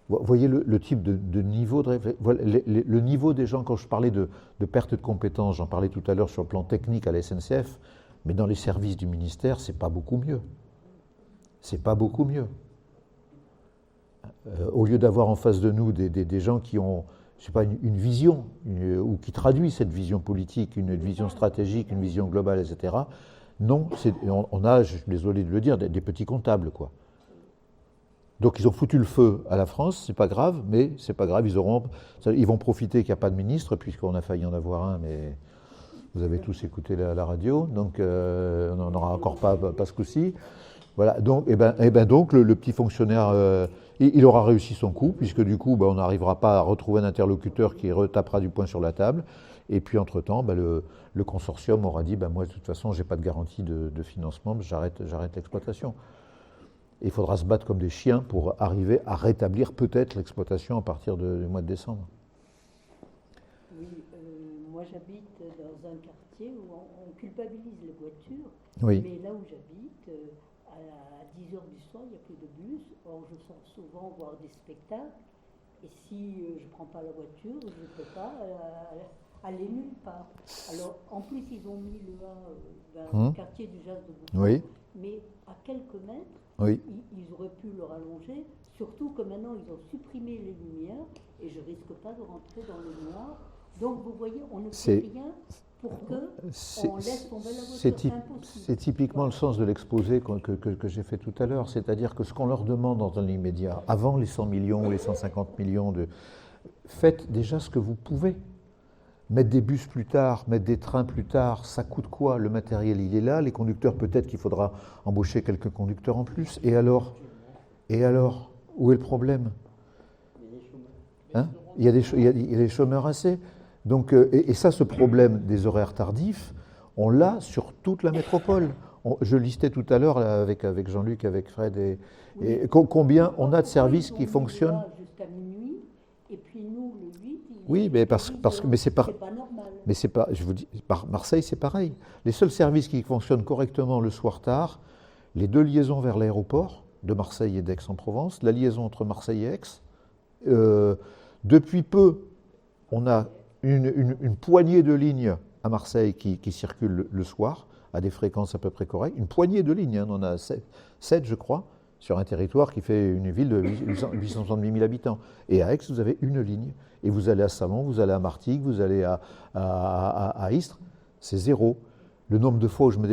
Vous voyez le type de niveau le niveau des gens, quand je parlais de perte de compétences, j'en parlais tout à l'heure sur le plan technique à la SNCF, mais dans les services du ministère, c'est pas beaucoup mieux. C'est pas beaucoup mieux. Au lieu d'avoir en face de nous des gens qui ont, je sais pas, une vision, ou qui traduisent cette vision politique, une vision stratégique, une vision globale, etc. Non, on a, je suis désolé de le dire, des petits comptables, quoi. Donc ils ont foutu le feu à la France, c'est pas grave, mais c'est pas grave, ils vont profiter qu'il n'y a pas de ministre, puisqu'on a failli en avoir un, mais vous avez tous écouté la radio, donc on n'en aura encore pas ce coup-ci. Voilà, donc, donc le petit fonctionnaire, il aura réussi son coup, puisque du coup, on n'arrivera pas à retrouver un interlocuteur qui retapera du poing sur la table. Et puis, entre-temps, le consortium aura dit, moi, de toute façon, je n'ai pas de garantie de financement, j'arrête l'exploitation. Et il faudra se battre comme des chiens pour arriver à rétablir peut-être l'exploitation à partir du mois de décembre. Oui, moi j'habite dans un quartier où on culpabilise les voitures, Oui. mais là où j'habite, à 10h du soir, il n'y a plus de bus. Or, je sors souvent voir des spectacles, et si je ne prends pas la voiture, je ne peux pas aller nulle part. Alors, en plus, ils ont mis le A vers le quartier du Jazz de Bouffon, Oui. mais à quelques mètres, Oui. ils auraient pu le rallonger, surtout que maintenant, ils ont supprimé les lumières, et je ne risque pas de rentrer dans le noir. Donc, vous voyez, on ne fait rien pour qu'on laisse tomber la voiture. C'est impossible. C'est typiquement le sens de l'exposé que j'ai fait tout à l'heure. C'est-à-dire que ce qu'on leur demande dans l'immédiat, avant les 100 millions ou les 150 millions, faites déjà ce que vous pouvez. Mettre des bus plus tard, mettre des trains plus tard, ça coûte quoi? Le matériel, il est là. Les conducteurs, peut-être qu'il faudra embaucher quelques conducteurs en plus. Et alors? Où est le problème? Il y a des chômeurs assez. Donc, et ça, ce problème des horaires tardifs, on l'a sur toute la métropole. Je listais tout à l'heure avec Jean-Luc, avec Fred, et combien on a de services qui fonctionnent. Jusqu'à minuit, et puis nous, le 8, oui, mais mais c'est pas normal. Mais c'est pas, je vous dis, Marseille, c'est pareil. Les seuls services qui fonctionnent correctement le soir tard, les 2 liaisons vers l'aéroport de Marseille et d'Aix-en-Provence, la liaison entre Marseille et Aix. Depuis peu, on a une poignée de lignes à Marseille qui circulent le soir, à des fréquences à peu près correctes. Une poignée de lignes, on en a 7, je crois, sur un territoire qui fait une ville de 870 000 habitants. Et à Aix, vous avez une ligne. Et vous allez à Salon, vous allez à Martigues, vous allez à Istres, c'est 0. Le nombre de fois où je me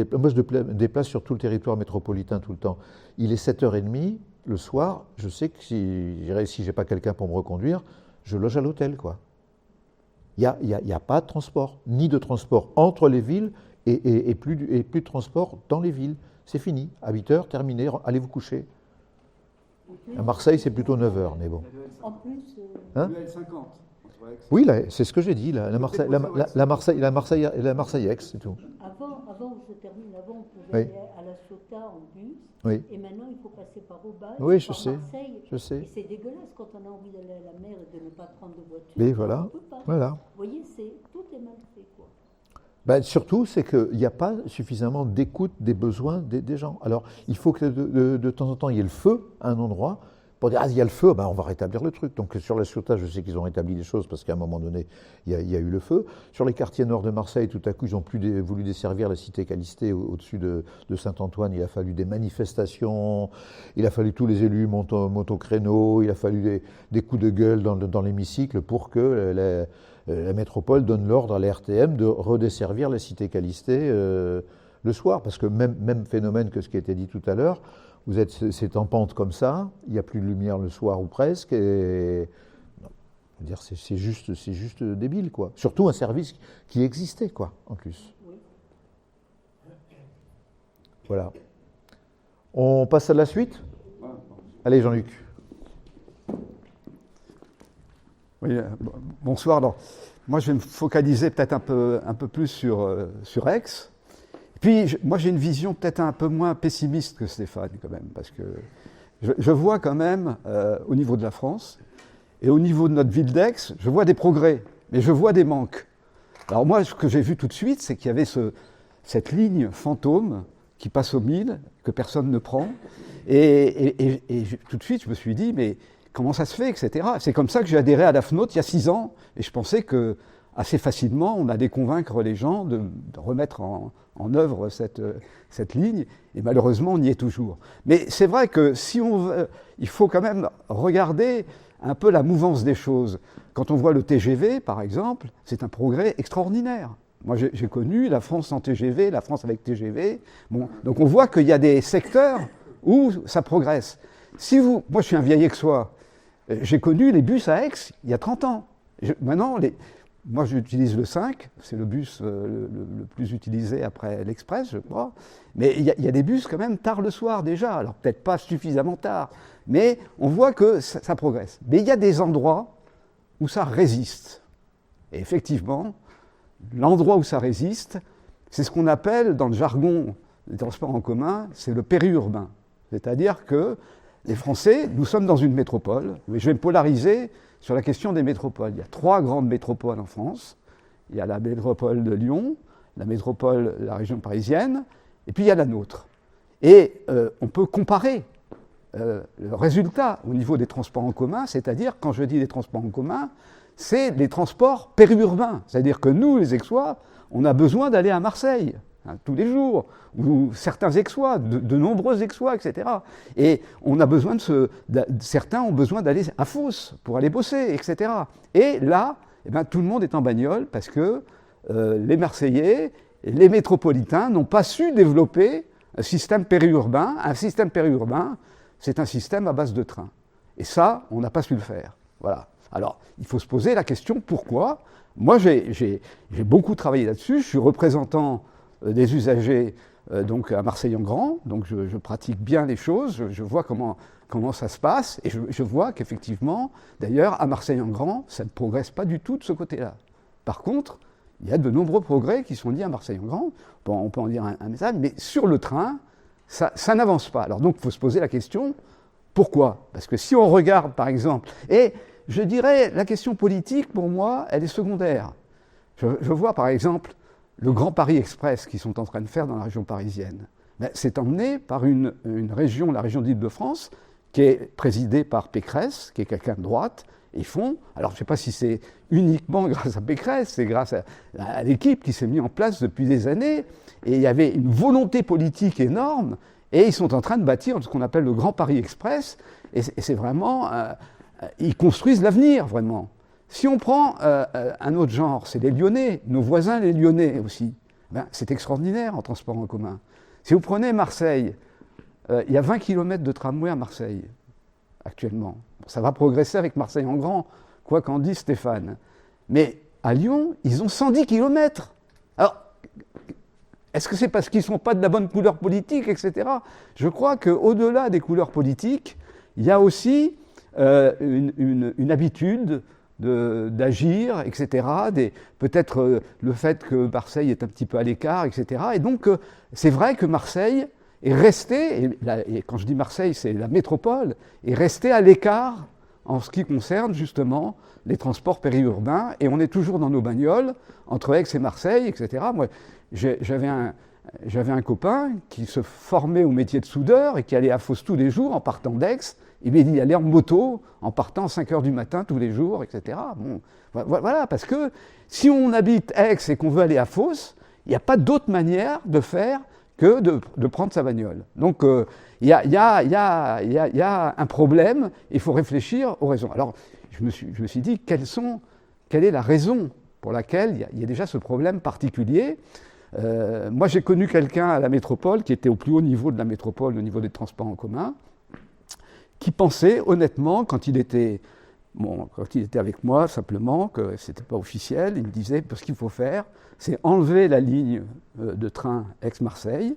déplace sur tout le territoire métropolitain tout le temps. Il est 7h30 le soir, je sais que si je n'ai pas quelqu'un pour me reconduire, je loge à l'hôtel, quoi. Il n'y a pas de transport, ni de transport entre les villes et plus de transport dans les villes. C'est fini. À 8h, terminé, allez vous coucher. À Marseille, c'est plutôt 9h, mais bon. En plus, Hein? Le L50. Oui, là, c'est ce que j'ai dit, la Marseille-Aix, c'est tout. avant, je termine, avant, on pouvait Oui. aller à La Ciotat en bus, Oui. et maintenant, il faut passer par Aubagne, Oui, je par sais, Marseille. je sais. Et c'est dégueulasse quand on a envie d'aller à la mer et de ne pas prendre de voiture. Mais On voilà, peut pas. voilà. Vous voyez, tout est mal fait, quoi. Surtout, c'est qu'il n'y a pas suffisamment d'écoute des besoins des gens. Alors, il faut que de temps en temps, il y ait le feu à un endroit pour dire, il y a le feu, on va rétablir le truc. Donc, sur la Ciotat, je sais qu'ils ont rétabli des choses parce qu'à un moment donné, il y a eu le feu. Sur les quartiers nord de Marseille, tout à coup, ils n'ont plus voulu desservir la cité Calistée au-dessus de Saint-Antoine. Il a fallu des manifestations, il a fallu tous les élus montent au créneau, il a fallu des coups de gueule dans l'hémicycle pour que la métropole donne l'ordre à la RTM de redesservir la cité Calistée le soir. Parce que même phénomène que ce qui a été dit tout à l'heure, c'est en pente comme ça, il n'y a plus de lumière le soir ou presque, et c'est juste débile, quoi. Surtout un service qui existait, quoi, en plus. Oui. Voilà. On passe à la suite ? Allez, Jean-Luc. Oui, bonsoir. Alors, moi, je vais me focaliser peut-être un peu plus sur Aix. Et puis, moi, j'ai une vision peut-être un peu moins pessimiste que Stéphane, quand même, parce que je vois quand même, au niveau de la France, et au niveau de notre ville d'Aix, je vois des progrès, mais je vois des manques. Alors moi, ce que j'ai vu tout de suite, c'est qu'il y avait cette ligne fantôme qui passe au 1000, que personne ne prend, et tout de suite, je me suis dit, mais comment ça se fait, etc. C'est comme ça que j'ai adhéré à la FNOT il y a 6 ans, et je pensais que assez facilement, on allait convaincre les gens de remettre en œuvre cette ligne, et malheureusement, on y est toujours. Mais c'est vrai que si on veut, il faut quand même regarder un peu la mouvance des choses. Quand on voit le TGV, par exemple, c'est un progrès extraordinaire. Moi, j'ai connu la France sans TGV, la France avec TGV. Bon, donc on voit qu'il y a des secteurs où ça progresse. Moi, je suis un vieil aixois. J'ai connu les bus à Aix il y a 30 ans. Maintenant, moi j'utilise le 5, c'est le bus le plus utilisé après l'Express, je crois. Mais il y a des bus quand même tard le soir déjà, alors peut-être pas suffisamment tard, mais on voit que ça progresse. Mais il y a des endroits où ça résiste. Et effectivement, l'endroit où ça résiste, c'est ce qu'on appelle dans le jargon des transports en commun, c'est le périurbain. C'est-à-dire que les Français, nous sommes dans une métropole, mais je vais me polariser sur la question des métropoles. Il y a 3 grandes métropoles en France. Il y a la métropole de Lyon, la métropole de la région parisienne, et puis il y a la nôtre. Et on peut comparer le résultat au niveau des transports en commun, c'est-à-dire, quand je dis des transports en commun, c'est les transports périurbains. C'est-à-dire que nous, les Aixois, on a besoin d'aller à Marseille, tous les jours, ou certains Aixois, de nombreux Aixois, etc. Et on a besoin certains ont besoin d'aller à Fos pour aller bosser, etc. Et là, eh ben, tout le monde est en bagnole parce que les Marseillais, les métropolitains n'ont pas su développer un système périurbain. Un système périurbain, c'est un système à base de train. Et ça, on n'a pas su le faire. Voilà. Alors, il faut se poser la question, pourquoi ? Moi, j'ai beaucoup travaillé là-dessus. Je suis représentant des usagers donc à Marseille-en-Grand, donc je pratique bien les choses, je vois comment ça se passe, et je vois qu'effectivement, d'ailleurs, à Marseille-en-Grand, ça ne progresse pas du tout de ce côté-là. Par contre, il y a de nombreux progrès qui sont liés à Marseille-en-Grand, on peut en dire un message, mais sur le train, ça n'avance pas. Alors donc, il faut se poser la question, pourquoi ? Parce que si on regarde, par exemple, et je dirais, la question politique, pour moi, elle est secondaire. Je vois, par exemple, le Grand Paris Express qu'ils sont en train de faire dans la région parisienne. Ben, c'est emmené par une région, la région d'Île-de-France, qui est présidée par Pécresse, qui est quelqu'un de droite, et ils font, alors je ne sais pas si c'est uniquement grâce à Pécresse, c'est grâce à l'équipe qui s'est mise en place depuis des années, et il y avait une volonté politique énorme, et ils sont en train de bâtir ce qu'on appelle le Grand Paris Express, et c'est vraiment, ils construisent l'avenir, vraiment. Si on prend un autre genre, c'est les Lyonnais, nos voisins les Lyonnais aussi, ben, c'est extraordinaire en transport en commun. Si vous prenez Marseille, il y a 20 km de tramway à Marseille, actuellement. Ça va progresser avec Marseille-en-Grand, quoi qu'en dise Stéphane. Mais à Lyon, ils ont 110 km. Alors, est-ce que c'est parce qu'ils ne sont pas de la bonne couleur politique, etc. Je crois qu'au-delà des couleurs politiques, il y a aussi une habitude d'agir, etc. Peut-être le fait que Marseille est un petit peu à l'écart, etc. Et donc, c'est vrai que Marseille est restée, et quand je dis Marseille, c'est la métropole, est restée à l'écart en ce qui concerne justement les transports périurbains, et on est toujours dans nos bagnoles, entre Aix et Marseille, etc. Moi, j'avais un copain qui se formait au métier de soudeur et qui allait à Fos tous les jours en partant d'Aix. Il m'a dit d'y aller en moto, en partant à 5 h du matin tous les jours, etc. Bon, voilà, parce que si on habite Aix et qu'on veut aller à Fos, il n'y a pas d'autre manière de faire que de prendre sa bagnole. Donc, il y a un problème, il faut réfléchir aux raisons. Alors, je me suis dit, quelle est la raison pour laquelle il y a déjà ce problème particulier ? Moi, j'ai connu quelqu'un à la métropole, qui était au plus haut niveau de la métropole, au niveau des transports en commun, qui pensait honnêtement, quand il était avec moi simplement, que ce n'était pas officiel, il me disait que ce qu'il faut faire, c'est enlever la ligne de train Aix-Marseille,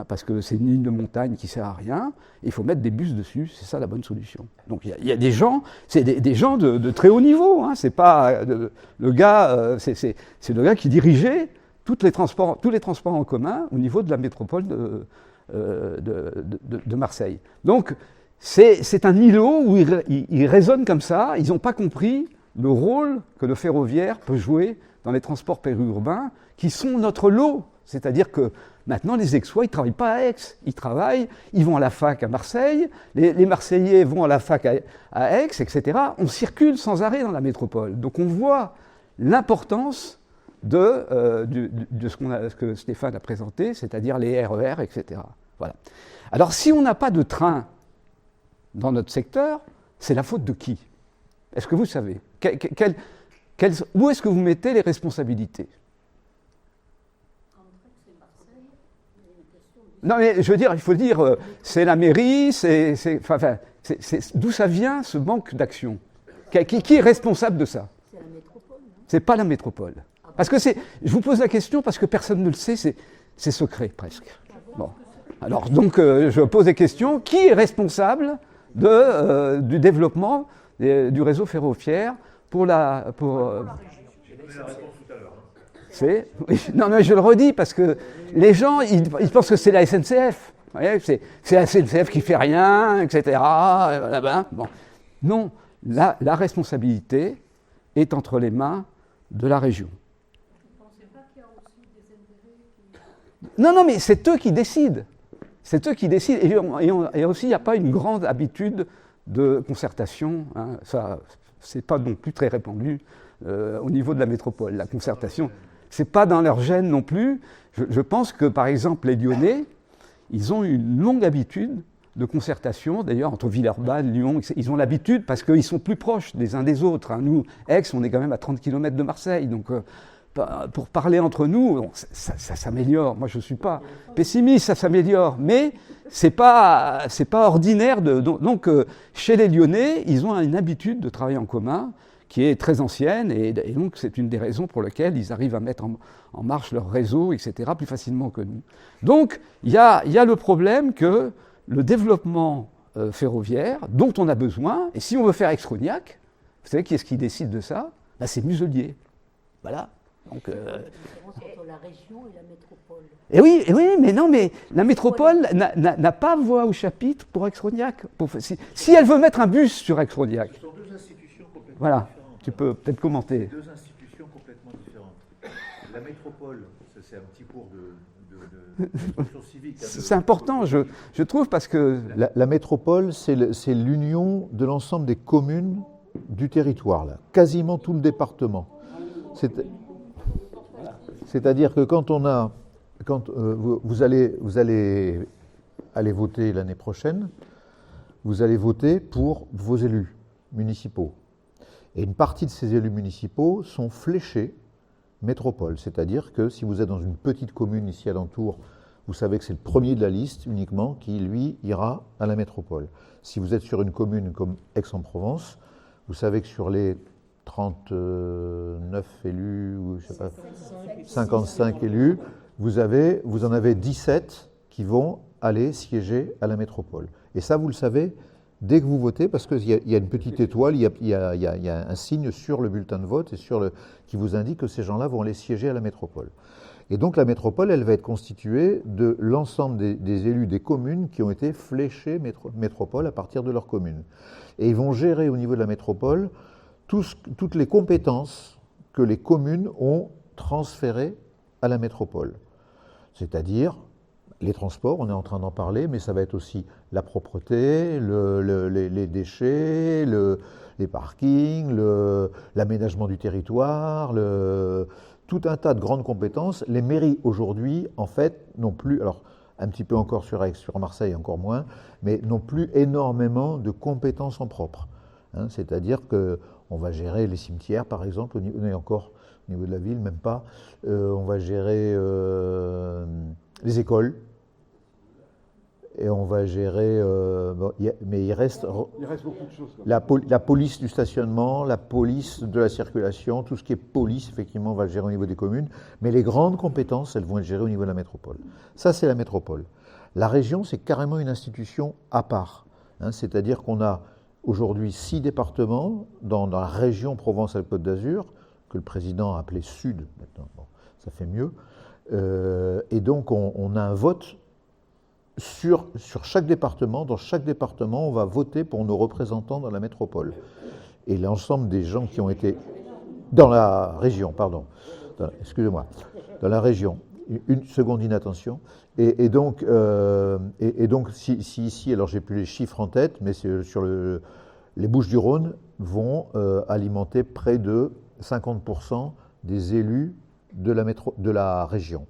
parce que c'est une ligne de montagne qui ne sert à rien, et il faut mettre des bus dessus, c'est ça la bonne solution. Donc il y a des gens, c'est des gens de très haut niveau, c'est pas le gars, c'est le gars qui dirigeait tous les transports en commun au niveau de la métropole de Marseille. Donc c'est un îlot où ils raisonnent comme ça, ils n'ont pas compris le rôle que le ferroviaire peut jouer dans les transports périurbains, qui sont notre lot. C'est-à-dire que maintenant, les Aixois, ils ne travaillent pas à Aix, ils vont à la fac à Marseille, les Marseillais vont à la fac à Aix, etc. On circule sans arrêt dans la métropole. Donc on voit l'importance de ce que Stéphane a présenté, c'est-à-dire les RER, etc. Voilà. Alors si on n'a pas de train dans notre secteur, c'est la faute de qui ? Est-ce que vous savez ? Où est-ce que vous mettez les responsabilités ? Non, mais je veux dire, il faut dire, c'est la mairie, d'où ça vient ce manque d'action ? Qui est responsable de ça ? C'est la métropole, non ? C'est pas la métropole. Parce que je vous pose la question parce que personne ne le sait, c'est secret presque. Bon. Alors donc je pose des questions. Qui est responsable du développement du réseau ferroviaire pour oui, non mais je le redis parce que les gens ils pensent que c'est la SNCF. Vous voyez, c'est la SNCF qui fait rien, etc. Bon. Non, la responsabilité est entre les mains de la région. Non, mais c'est eux qui décident. C'est eux qui décident. Et aussi, il n'y a pas une grande habitude de concertation. Hein. Ça, c'est pas non plus très répandu au niveau de la métropole. La concertation, c'est pas dans leur gène non plus. Je pense que, par exemple, les Lyonnais, ils ont une longue habitude de concertation. D'ailleurs, entre Villeurbanne, Lyon, ils ont l'habitude parce qu'ils sont plus proches les uns des autres. Hein. Nous, Aix, on est quand même à 30 km de Marseille. Donc, pour parler entre nous, ça s'améliore. Moi, je ne suis pas pessimiste, ça s'améliore. Mais ce n'est pas ordinaire. Donc, chez les Lyonnais, ils ont une habitude de travailler en commun qui est très ancienne. Et donc, c'est une des raisons pour lesquelles ils arrivent à mettre en marche leur réseau, etc., plus facilement que nous. Donc, il y a le problème que le développement ferroviaire, dont on a besoin, et si on veut faire Aix-Rognac, vous savez qui est-ce qui décide de ça? C'est Muselier. Voilà. Donc, la différence entre la région et la métropole. Et oui, mais non, mais la métropole n'a pas voix au chapitre pour Aix-Rognac. Si elle veut mettre un bus sur Aix-Rognac. Ce sont deux institutions complètement voilà, différentes. tu peux peut-être commenter. Deux institutions complètement différentes. La métropole, c'est un petit cours d'instruction civique. C'est important, je trouve, parce que... La métropole, c'est l'union de l'ensemble des communes du territoire, là. Quasiment tout le département. C'est-à-dire que quand vous allez aller voter l'année prochaine, vous allez voter pour vos élus municipaux. Et une partie de ces élus municipaux sont fléchés métropole. C'est-à-dire que si vous êtes dans une petite commune ici alentour, vous savez que c'est le premier de la liste uniquement qui, lui, ira à la métropole. Si vous êtes sur une commune comme Aix-en-Provence, vous savez que sur les 39 élus, ou je sais pas, 55 élus, vous en avez 17 qui vont aller siéger à la métropole. Et ça, vous le savez dès que vous votez, parce qu'il y a une petite étoile, il y a un signe sur le bulletin de vote qui vous indique que ces gens-là vont aller siéger à la métropole. Et donc la métropole, elle va être constituée de l'ensemble des élus des communes qui ont été fléchés métropole à partir de leur commune. Et ils vont gérer au niveau de la métropole toutes les compétences que les communes ont transférées à la métropole. C'est-à-dire les transports, on est en train d'en parler, mais ça va être aussi la propreté, les déchets, les parkings, l'aménagement du territoire, tout un tas de grandes compétences. Les mairies aujourd'hui, en fait, n'ont plus, alors un petit peu encore sur Aix, sur Marseille encore moins, mais n'ont plus énormément de compétences en propre. Hein, c'est-à-dire qu'on va gérer les cimetières, par exemple, on est encore au niveau de la ville, même pas. On va gérer les écoles. Et on va gérer, mais il reste beaucoup de choses. La police du stationnement, la police de la circulation, tout ce qui est police, effectivement, on va le gérer au niveau des communes. Mais les grandes compétences, elles vont être gérées au niveau de la métropole. Ça, c'est la métropole. La région, c'est carrément une institution à part. Hein, c'est-à-dire qu'on a aujourd'hui 6 départements dans la région Provence-Alpes-Côte d'Azur, que le président a appelé Sud, maintenant, bon, ça fait mieux. Et donc, on a un vote sur chaque département. Dans chaque département, on va voter pour nos représentants dans la métropole. Et l'ensemble des gens qui ont été... Dans la région, pardon. Excusez-moi. Dans la région. Une seconde d'inattention. Et donc, si ici, alors j'ai plus les chiffres en tête, mais sur les Bouches-du-Rhône vont alimenter près de 50% des élus de la région.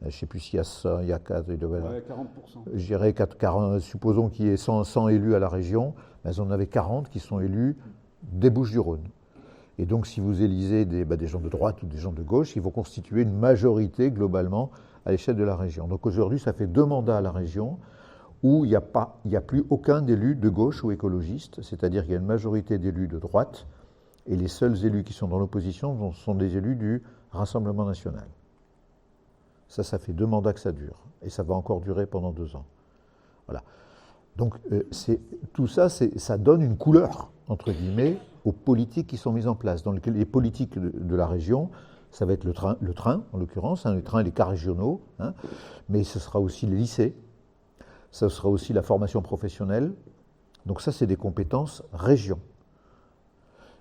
Je ne sais plus s'il y a ça, il y a 40%. Je dirais 40, supposons qu'il y ait 100 élus à la région, mais on avait 40 qui sont élus des Bouches-du-Rhône. Et donc, si vous élisez des gens de droite ou des gens de gauche, ils vont constituer une majorité globalement à l'échelle de la région. Donc aujourd'hui, ça fait 2 mandats à la région où il n'y a plus aucun d'élu de gauche ou écologiste, c'est-à-dire qu'il y a une majorité d'élus de droite Et les seuls élus qui sont dans l'opposition sont des élus du Rassemblement national. Ça fait 2 mandats que ça dure. Et ça va encore durer pendant 2 ans. Voilà. Donc tout ça, ça donne une couleur, entre guillemets, aux politiques qui sont mises en place. Dans les politiques de la région, ça va être le train en l'occurrence, les trains et les cars régionaux, mais ce sera aussi les lycées, ce sera aussi la formation professionnelle. Donc ça, c'est des compétences région.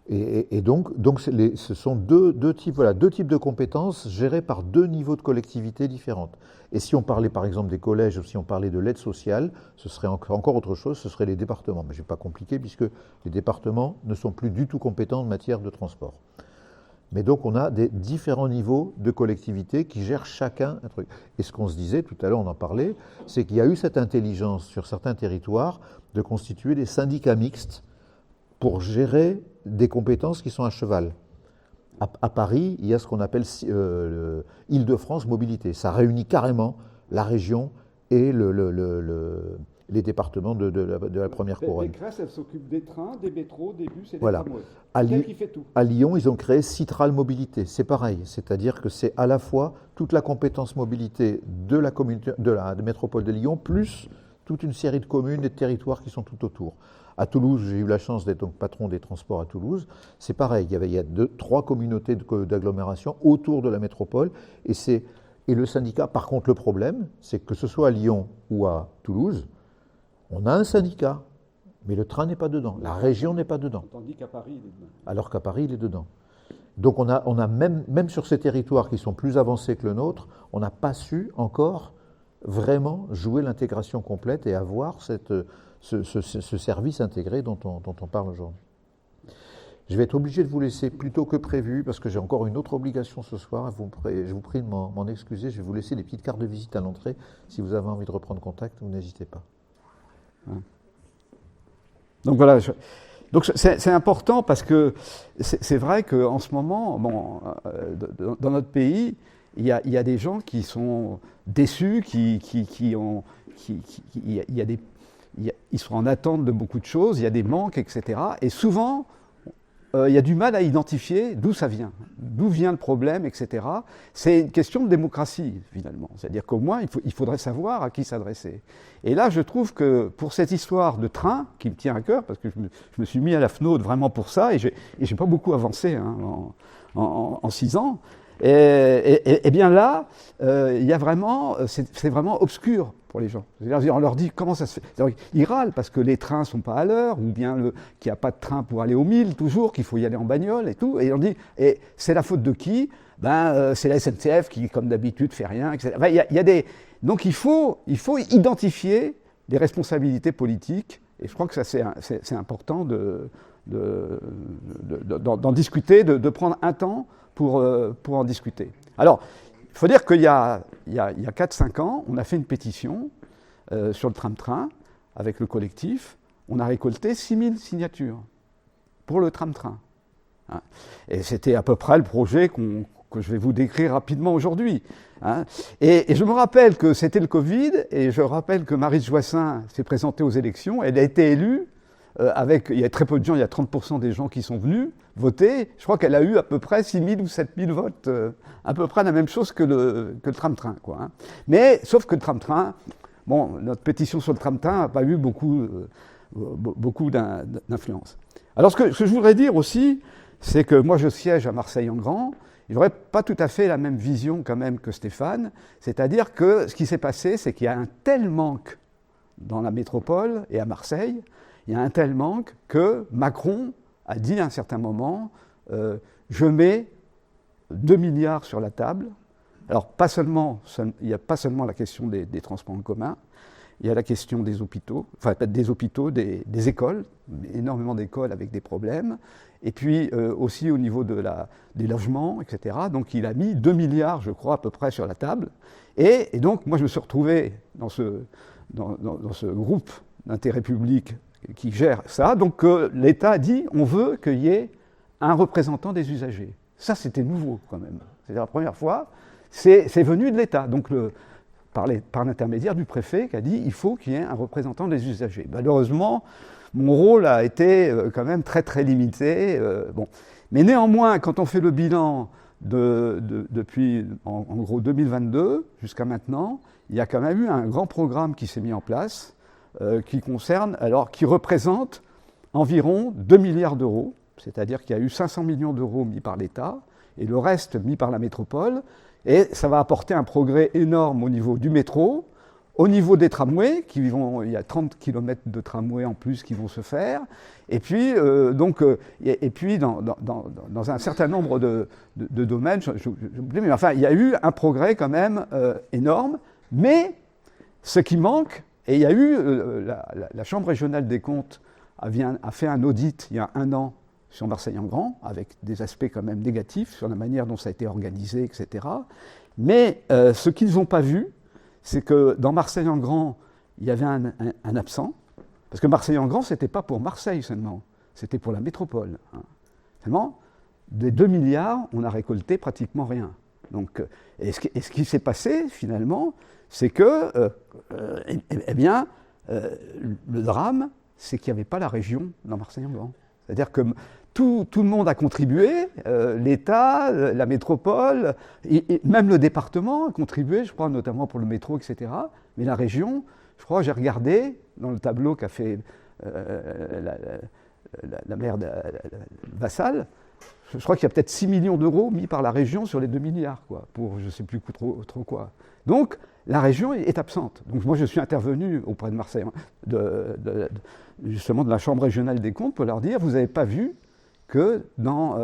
Et donc ce sont deux types de compétences gérées par 2 niveaux de collectivités différentes. Et si on parlait par exemple des collèges ou si on parlait de l'aide sociale, ce serait encore autre chose, ce seraient les départements. Mais je ne vais pas compliquer puisque les départements ne sont plus du tout compétents en matière de transport. Mais donc on a des différents niveaux de collectivités qui gèrent chacun un truc. Et ce qu'on se disait, tout à l'heure on en parlait, c'est qu'il y a eu cette intelligence sur certains territoires de constituer des syndicats mixtes pour gérer des compétences qui sont à cheval. À Paris, il y a ce qu'on appelle Île-de-France Mobilité. Ça réunit carrément la région et les départements de la première couronne. Pécresse, elle s'occupe des trains, des métros, des bus et des Voilà. tramways. À, C'est elle qui fait tout. à Lyon, ils ont créé Citral Mobilité. C'est pareil, c'est-à-dire que c'est à la fois toute la compétence mobilité de la métropole de Lyon, plus toute une série de communes et de territoires qui sont tout autour. À Toulouse, j'ai eu la chance d'être donc patron des transports à Toulouse. C'est pareil, il y a 3 communautés d'agglomération autour de la métropole. Et le syndicat, par contre, le problème, c'est que ce soit à Lyon ou à Toulouse, on a un syndicat, mais le train n'est pas dedans, la région n'est pas dedans. Tandis qu'à Paris, il est dedans. Alors qu'à Paris, il est dedans. Donc on a même sur ces territoires qui sont plus avancés que le nôtre, on n'a pas su encore vraiment jouer l'intégration complète et avoir ce service intégré dont on parle aujourd'hui. Je vais être obligé de vous laisser plus tôt que prévu parce que j'ai encore une autre obligation ce soir. Je vous prie de m'en excuser. Je vais vous laisser des petites cartes de visite à l'entrée. Si vous avez envie de reprendre contact, vous n'hésitez pas. Donc voilà, donc c'est important parce que c'est vrai qu'en ce moment, dans notre pays, il y a des gens qui sont déçus, ils sont en attente de beaucoup de choses, il y a des manques, etc. Et souvent, il y a du mal à identifier d'où ça vient, d'où vient le problème, etc. C'est une question de démocratie, finalement. C'est-à-dire qu'au moins, il faudrait savoir à qui s'adresser. Et là, je trouve que pour cette histoire de train, qui me tient à cœur, parce que je me suis mis à la FNOD vraiment pour ça, et j'ai pas beaucoup avancé en 6 ans, et bien là, il y a vraiment, c'est vraiment obscur pour les gens. C'est-à-dire, on leur dit comment ça se fait. Ils râlent parce que les trains ne sont pas à l'heure, ou bien qu'il n'y a pas de train pour aller au 1000 toujours, qu'il faut y aller en bagnole et tout. Et on dit, et c'est la faute de qui ? C'est la SNCF qui, comme d'habitude, fait rien, etc. Donc il faut identifier les responsabilités politiques, et je crois que ça c'est important d'en discuter, de prendre un temps pour en discuter. Alors, il faut dire qu'il y a 4-5 ans, on a fait une pétition sur le tram-train avec le collectif. On a récolté 6000 signatures pour le tram-train. Et c'était à peu près le projet que je vais vous décrire rapidement aujourd'hui. Et je me rappelle que c'était le Covid, et je rappelle que Maryse Joissains s'est présentée aux élections. Elle a été élue il y a très peu de gens, il y a 30% des gens qui sont venus voter. Je crois qu'elle a eu à peu près 6000 ou 7000 votes, à peu près la même chose que le tram-train, quoi. Mais, sauf que le tram-train, notre pétition sur le tram-train n'a pas eu beaucoup d'influence. Alors, ce que je voudrais dire aussi, c'est que moi, je siège à Marseille-en-Grand. Il n'aurait pas tout à fait la même vision quand même que Stéphane. C'est-à-dire que ce qui s'est passé, c'est qu'il y a un tel manque dans la métropole et à Marseille, il y a un tel manque que Macron a dit à un certain moment je mets 2 milliards sur la table. Alors, il n'y a pas seulement la question des transports en commun, il y a la question des hôpitaux, des écoles, énormément d'écoles avec des problèmes, et puis aussi au niveau des logements, etc. Donc il a mis 2 milliards, je crois, à peu près sur la table. Et donc, moi, je me suis retrouvé dans ce groupe d'intérêt public qui gère ça. Donc l'État a dit, on veut qu'il y ait un représentant des usagers. Ça, c'était nouveau quand même. C'est la première fois. C'est venu de l'État, donc par l'intermédiaire du préfet qui a dit, il faut qu'il y ait un représentant des usagers. Malheureusement, mon rôle a été quand même très très limité. Bon. Mais néanmoins, quand on fait le bilan depuis en gros 2022 jusqu'à maintenant, il y a quand même eu un grand programme qui s'est mis en place qui représente environ 2 milliards d'euros, c'est-à-dire qu'il y a eu 500 millions d'euros mis par l'État et le reste mis par la métropole, et ça va apporter un progrès énorme au niveau du métro, au niveau des tramways, il y a 30 km de tramways en plus qui vont se faire, et puis, dans un certain nombre de domaines, mais enfin, il y a eu un progrès quand même énorme, mais ce qui manque, et il y a eu, la Chambre régionale des comptes a fait un audit il y a 1 an sur Marseille-en-Grand, avec des aspects quand même négatifs sur la manière dont ça a été organisé, etc. Mais ce qu'ils n'ont pas vu, c'est que dans Marseille-en-Grand, il y avait un absent, parce que Marseille-en-Grand, ce n'était pas pour Marseille seulement, c'était pour la métropole. Hein. Seulement, des 2 milliards, on a récolté pratiquement rien. Donc, et ce qui s'est passé, finalement, c'est que, le drame, c'est qu'il n'y avait pas la région dans Marseille-en-Grand. C'est-à-dire que tout le monde a contribué, l'État, la métropole, et même le département a contribué, je crois, notamment pour le métro, etc. Mais la région, je crois, j'ai regardé dans le tableau qu'a fait la maire de Vassal, je crois qu'il y a peut-être 6 millions d'euros mis par la région sur les 2 milliards, quoi, pour je ne sais plus trop quoi. Donc, la région est absente. Donc, moi, je suis intervenu auprès de Marseille, justement de la Chambre régionale des comptes, pour leur dire, vous n'avez pas vu que dans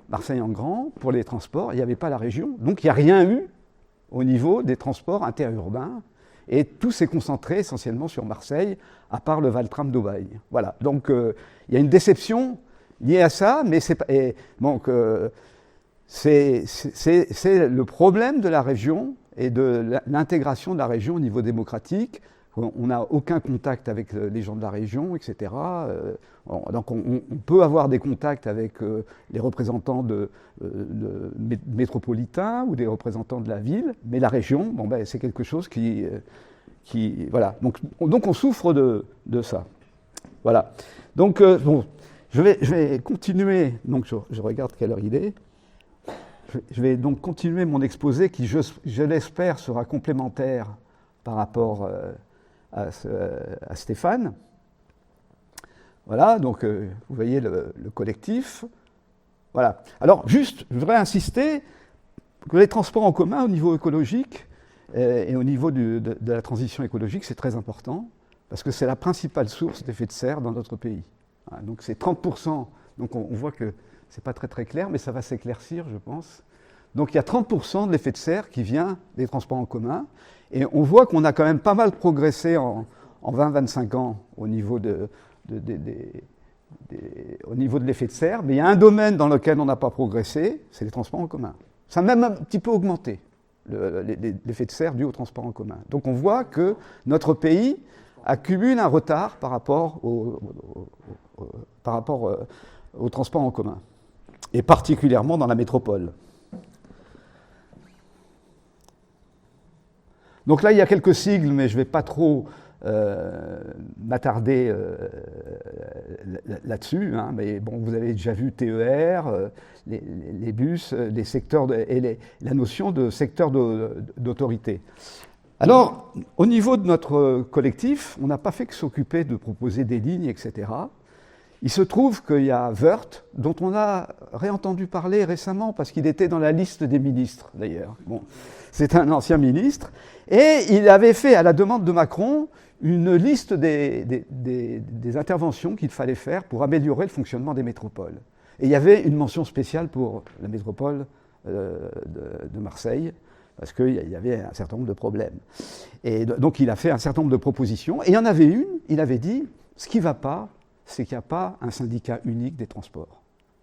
Marseille-en-Grand, pour les transports, il n'y avait pas la région. Donc, il n'y a rien eu au niveau des transports interurbains. Et tout s'est concentré essentiellement sur Marseille, à part le Valtram d'Aubagne. Voilà. Donc, il y a une déception liée à ça, mais c'est le problème de la région et de l'intégration de la région au niveau démocratique. On n'a aucun contact avec les gens de la région, etc. Donc on peut avoir des contacts avec les représentants métropolitains ou des représentants de la ville, mais la région, c'est quelque chose qui voilà. Donc on souffre de ça. Voilà. Donc je vais continuer. Donc je regarde quelle heure il est. Je vais donc continuer mon exposé qui, je l'espère, sera complémentaire par rapport à Stéphane. Voilà, donc vous voyez le collectif. Voilà. Alors juste, je voudrais insister que les transports en commun au niveau écologique et au niveau de la transition écologique, c'est très important, parce que c'est la principale source d'effet de serre dans notre pays. Voilà, donc c'est 30%, donc on voit que c'est pas très clair, mais ça va s'éclaircir, je pense. Donc il y a 30% de l'effet de serre qui vient des transports en commun, et on voit qu'on a quand même pas mal progressé en 20-25 ans au niveau de l'effet de serre, mais il y a un domaine dans lequel on n'a pas progressé, c'est les transports en commun. Ça a même un petit peu augmenté, l'effet de serre dû aux transports en commun. Donc on voit que notre pays accumule un retard par rapport aux transports en commun, et particulièrement dans la métropole. Donc là, il y a quelques sigles, mais je ne vais pas trop m'attarder là-dessus. Hein, mais bon, vous avez déjà vu TER, les bus, les secteurs la notion de secteur d'autorité. Alors, au niveau de notre collectif, on n'a pas fait que s'occuper de proposer des lignes, etc. Il se trouve qu'il y a Wörth, dont on a réentendu parler récemment, parce qu'il était dans la liste des ministres, d'ailleurs. Bon, c'est un ancien ministre. Et il avait fait, à la demande de Macron, une liste des interventions qu'il fallait faire pour améliorer le fonctionnement des métropoles. Et il y avait une mention spéciale pour la métropole de Marseille, parce qu'il y avait un certain nombre de problèmes. Et donc il a fait un certain nombre de propositions. Et il y en avait une, il avait dit, ce qui ne va pas, c'est qu'il n'y a pas un syndicat unique des transports.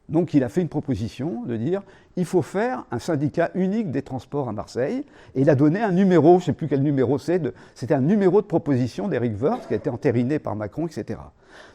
Donc il a fait une proposition de dire il faut faire un syndicat unique des transports à Marseille, et il a donné un numéro, je ne sais plus quel numéro c'était un numéro de proposition d'Éric Woerth qui a été entériné par Macron, etc.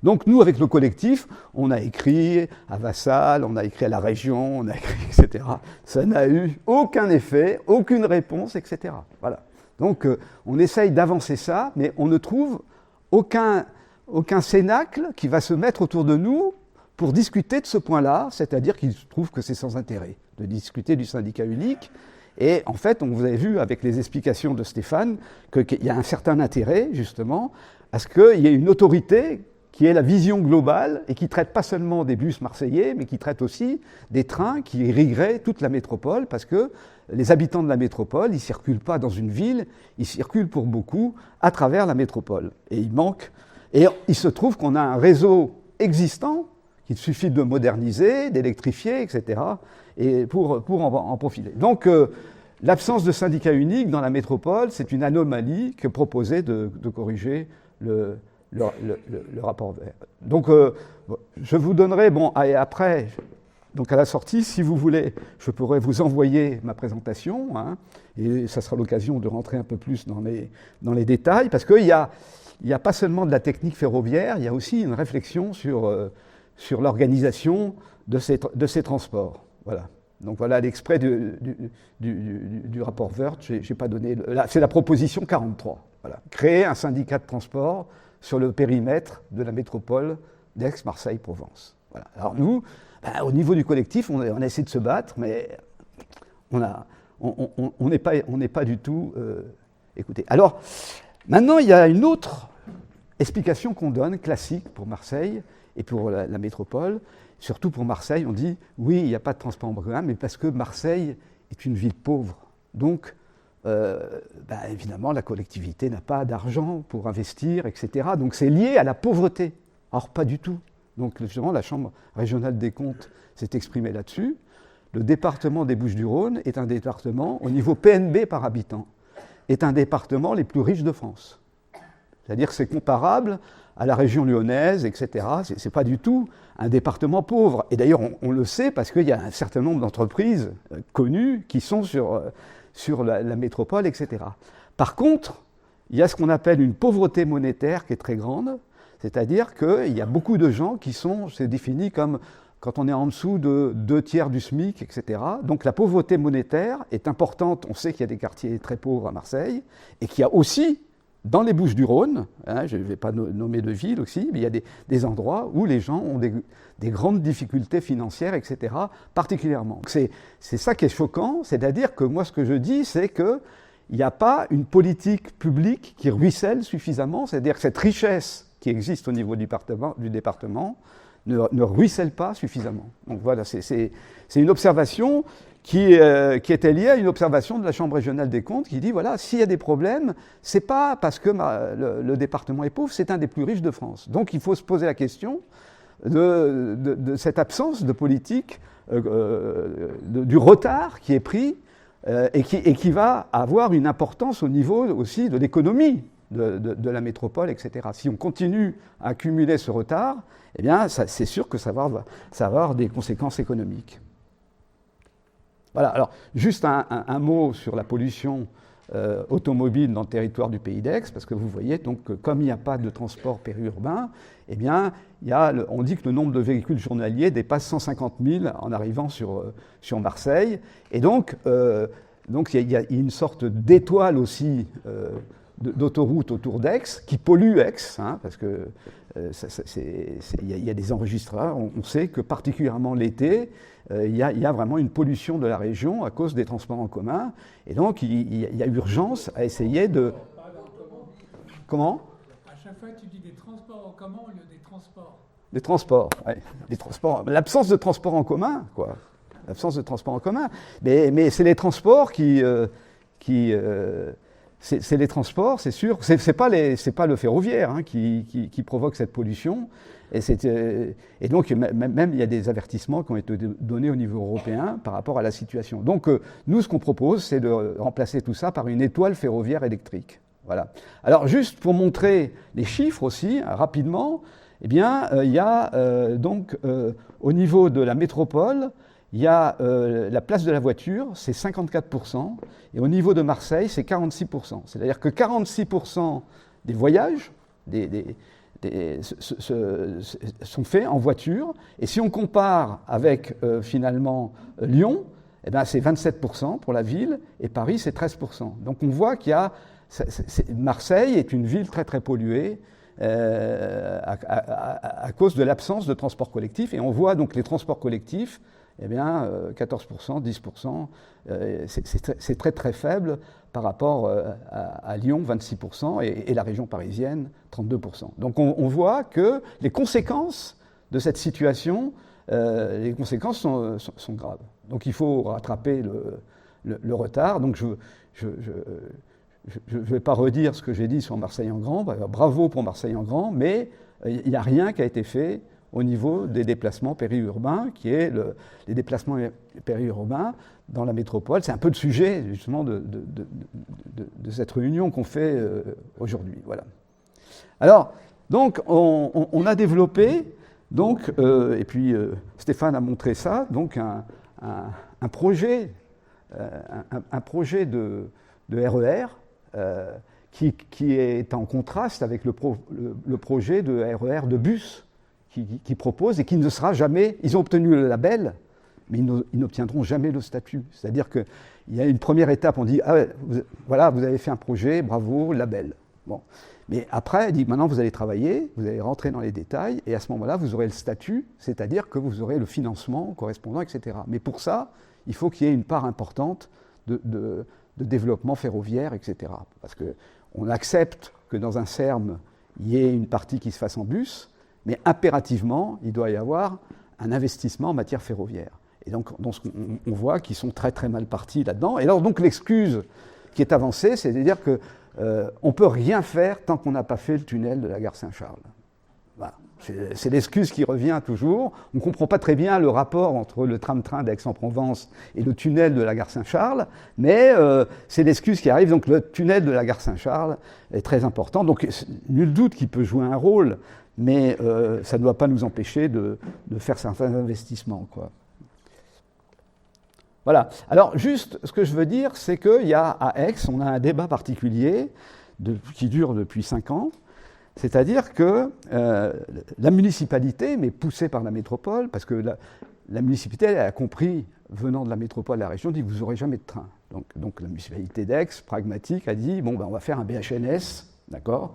Donc nous, avec le collectif, on a écrit à Vassal, on a écrit à la région, on a écrit, etc. Ça n'a eu aucun effet, aucune réponse, etc. Voilà. Donc on essaye d'avancer ça, mais on ne trouve aucun aucun cénacle qui va se mettre autour de nous pour discuter de ce point-là, c'est-à-dire qu'il trouve que c'est sans intérêt de discuter du syndicat unique. Et en fait, vous avez vu avec les explications de Stéphane qu'il y a un certain intérêt, justement, à ce qu'il y ait une autorité qui ait la vision globale et qui ne traite pas seulement des bus marseillais, mais qui traite aussi des trains qui irrigueraient toute la métropole, parce que les habitants de la métropole, ils ne circulent pas dans une ville, ils circulent pour beaucoup à travers la métropole. Et il se trouve qu'on a un réseau existant qu'il suffit de moderniser, d'électrifier, etc., et pour en profiter. Donc, l'absence de syndicat unique dans la métropole, c'est une anomalie que proposait de corriger le rapport vert. Donc, je vous donnerai, et après, donc à la sortie, si vous voulez, je pourrais vous envoyer ma présentation, et ça sera l'occasion de rentrer un peu plus dans les détails, parce qu'il n'y a pas seulement de la technique ferroviaire, il y a aussi une réflexion sur l'organisation de ces transports. Voilà. Donc voilà l'extrait du rapport Wörth. J'ai pas donné. C'est la proposition 43. Voilà. Créer un syndicat de transport sur le périmètre de la métropole d'Aix-Marseille-Provence. Voilà. Alors nous, au niveau du collectif, on a essayé de se battre, mais on n'est pas du tout écouté. Alors maintenant, il y a une autre explication qu'on donne, classique pour Marseille et pour la métropole. Surtout pour Marseille, on dit, oui, il n'y a pas de transport en commun, mais parce que Marseille est une ville pauvre. Donc, évidemment, la collectivité n'a pas d'argent pour investir, etc. Donc, c'est lié à la pauvreté. Or, pas du tout. Donc, justement, la Chambre régionale des comptes s'est exprimée là-dessus. Le département des Bouches-du-Rhône est un département, au niveau PNB par habitant, est un département les plus riches de France. C'est-à-dire que c'est comparable à la région lyonnaise, etc. Ce n'est pas du tout un département pauvre. Et d'ailleurs, on le sait parce qu'il y a un certain nombre d'entreprises connues qui sont sur la métropole, etc. Par contre, il y a ce qu'on appelle une pauvreté monétaire qui est très grande, c'est-à-dire qu'il y a beaucoup de gens qui c'est défini comme quand on est en dessous de 2/3 du SMIC, etc. Donc la pauvreté monétaire est importante. On sait qu'il y a des quartiers très pauvres à Marseille et qu'il y a aussi dans les Bouches-du-Rhône, je ne vais pas nommer de ville aussi, mais il y a des endroits où les gens ont des grandes difficultés financières, etc., particulièrement. C'est ça qui est choquant, c'est-à-dire que moi, ce que je dis, c'est qu'il n'y a pas une politique publique qui ruisselle suffisamment, c'est-à-dire que cette richesse qui existe au niveau du département ne ruisselle pas suffisamment. Donc voilà, c'est une observation qui était liée à une observation de la Chambre régionale des comptes qui dit, voilà, s'il y a des problèmes, ce n'est pas parce que le département est pauvre, c'est un des plus riches de France. Donc il faut se poser la question de cette absence de politique, du retard qui est pris et qui va avoir une importance au niveau aussi de l'économie de la métropole, etc. Si on continue à accumuler ce retard, eh bien, c'est sûr que ça va avoir des conséquences économiques. Voilà, alors juste un mot sur la pollution automobile dans le territoire du Pays d'Aix, parce que vous voyez, donc, comme il n'y a pas de transport périurbain, eh bien, on dit que le nombre de véhicules journaliers dépasse 150 000 en arrivant sur Marseille. Et donc il y a une sorte d'étoile aussi d'autoroute autour d'Aix qui pollue Aix, parce que il y a des enregistreurs. On sait que particulièrement l'été, il y a vraiment une pollution de la région à cause des transports en commun. Et donc, il y a urgence à essayer de... Comment ? À chaque fois, tu dis des transports en commun au lieu des transports. Des transports, oui. Des transports. L'absence de transport en commun, quoi. L'absence de transport en commun. Mais c'est les transports c'est les transports, c'est sûr. C'est pas le ferroviaire qui provoque cette pollution. Et donc, même il y a des avertissements qui ont été donnés au niveau européen par rapport à la situation. Donc, nous, ce qu'on propose, c'est de remplacer tout ça par une étoile ferroviaire électrique. Voilà. Alors, juste pour montrer les chiffres aussi, rapidement, eh bien, il y a donc, au niveau de la métropole, il y a la place de la voiture, c'est 54%, et au niveau de Marseille, c'est 46%. C'est-à-dire que 46% des voyages sont faits en voiture, et si on compare avec finalement Lyon, eh ben, c'est 27% pour la ville, et Paris, c'est 13%. Donc on voit qu'il y a... Marseille est une ville très très polluée, à cause de l'absence de transport collectif. Et on voit donc les transports collectifs, eh bien, 14%, 10%, c'est très très faible par rapport à Lyon, 26%, et la région parisienne, 32%. Donc on voit que les conséquences de cette situation, les conséquences sont graves. Donc il faut rattraper le retard. Donc je ne vais pas redire ce que j'ai dit sur Marseille en grand. Bravo pour Marseille en grand, mais il n'y a rien qui a été fait au niveau des déplacements périurbains, qui est les déplacements périurbains dans la métropole. C'est un peu le sujet, justement, de cette réunion qu'on fait aujourd'hui. Voilà. Alors, donc, on a développé, donc, et puis Stéphane a montré ça, donc un projet de RER qui est en contraste avec le projet de RER de bus qui propose et qui ne sera jamais... Ils ont obtenu le label, mais ils n'obtiendront jamais le statut. C'est-à-dire qu'il y a une première étape, on dit, voilà, vous avez fait un projet, bravo, label. Bon. Mais après, il dit, maintenant vous allez travailler, vous allez rentrer dans les détails, et à ce moment-là, vous aurez le statut, c'est-à-dire que vous aurez le financement correspondant, etc. Mais pour ça, il faut qu'il y ait une part importante de développement ferroviaire, etc. Parce qu'on accepte que dans un SERM, il y ait une partie qui se fasse en bus, mais impérativement, il doit y avoir un investissement en matière ferroviaire. Et donc on voit qu'ils sont très très mal partis là-dedans. Et alors donc l'excuse qui est avancée, c'est de dire qu'on ne peut rien faire tant qu'on n'a pas fait le tunnel de la gare Saint-Charles. Voilà. C'est l'excuse qui revient toujours. On ne comprend pas très bien le rapport entre le tram-train d'Aix-en-Provence et le tunnel de la gare Saint-Charles, mais c'est l'excuse qui arrive. Donc le tunnel de la gare Saint-Charles est très important. Donc nul doute qu'il peut jouer un rôle, mais ça ne doit pas nous empêcher de faire certains investissements, quoi. Voilà. Alors juste, ce que je veux dire, c'est qu'il y a à Aix, on a un débat particulier qui dure depuis 5 ans. C'est-à-dire que la municipalité, mais poussée par la métropole, parce que la municipalité, elle a compris, venant de la métropole à la région, dit vous n'aurez jamais de train. Donc la municipalité d'Aix, pragmatique, a dit bon, ben, on va faire un BHNS, d'accord.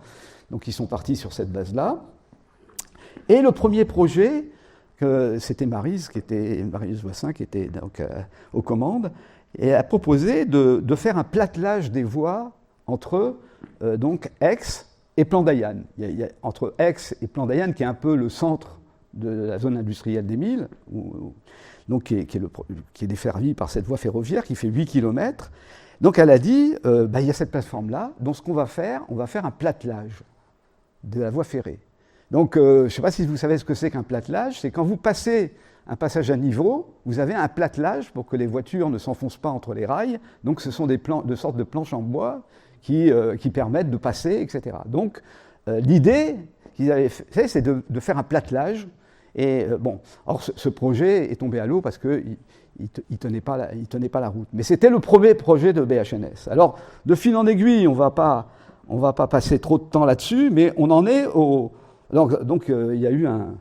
Donc ils sont partis sur cette base-là. Et le premier projet, c'était Maryse Voissin, qui était donc aux commandes, et a proposé de faire un platelage des voies entre donc Aix et Plan-d'Aillanne. Il y a entre Aix et Plan-d'Aillanne, qui est un peu le centre de la zone industrielle des Milles, donc qui est desservie par cette voie ferroviaire qui fait 8 km. Donc elle a dit, il y a cette plateforme-là, donc ce qu'on va faire, on va faire un platelage de la voie ferrée. Donc je ne sais pas si vous savez ce que c'est qu'un platelage, c'est quand vous passez un passage à niveau, vous avez un platelage pour que les voitures ne s'enfoncent pas entre les rails, donc ce sont de sortes de planches en bois qui permettent de passer, etc. Donc l'idée qu'ils avaient fait, c'est de faire un platelage. Et or ce projet est tombé à l'eau parce qu'il ne tenait pas la route. Mais c'était le premier projet de BHNS. Alors, de fil en aiguille, on ne va pas passer trop de temps là-dessus, mais on en est au... Donc il y a eu un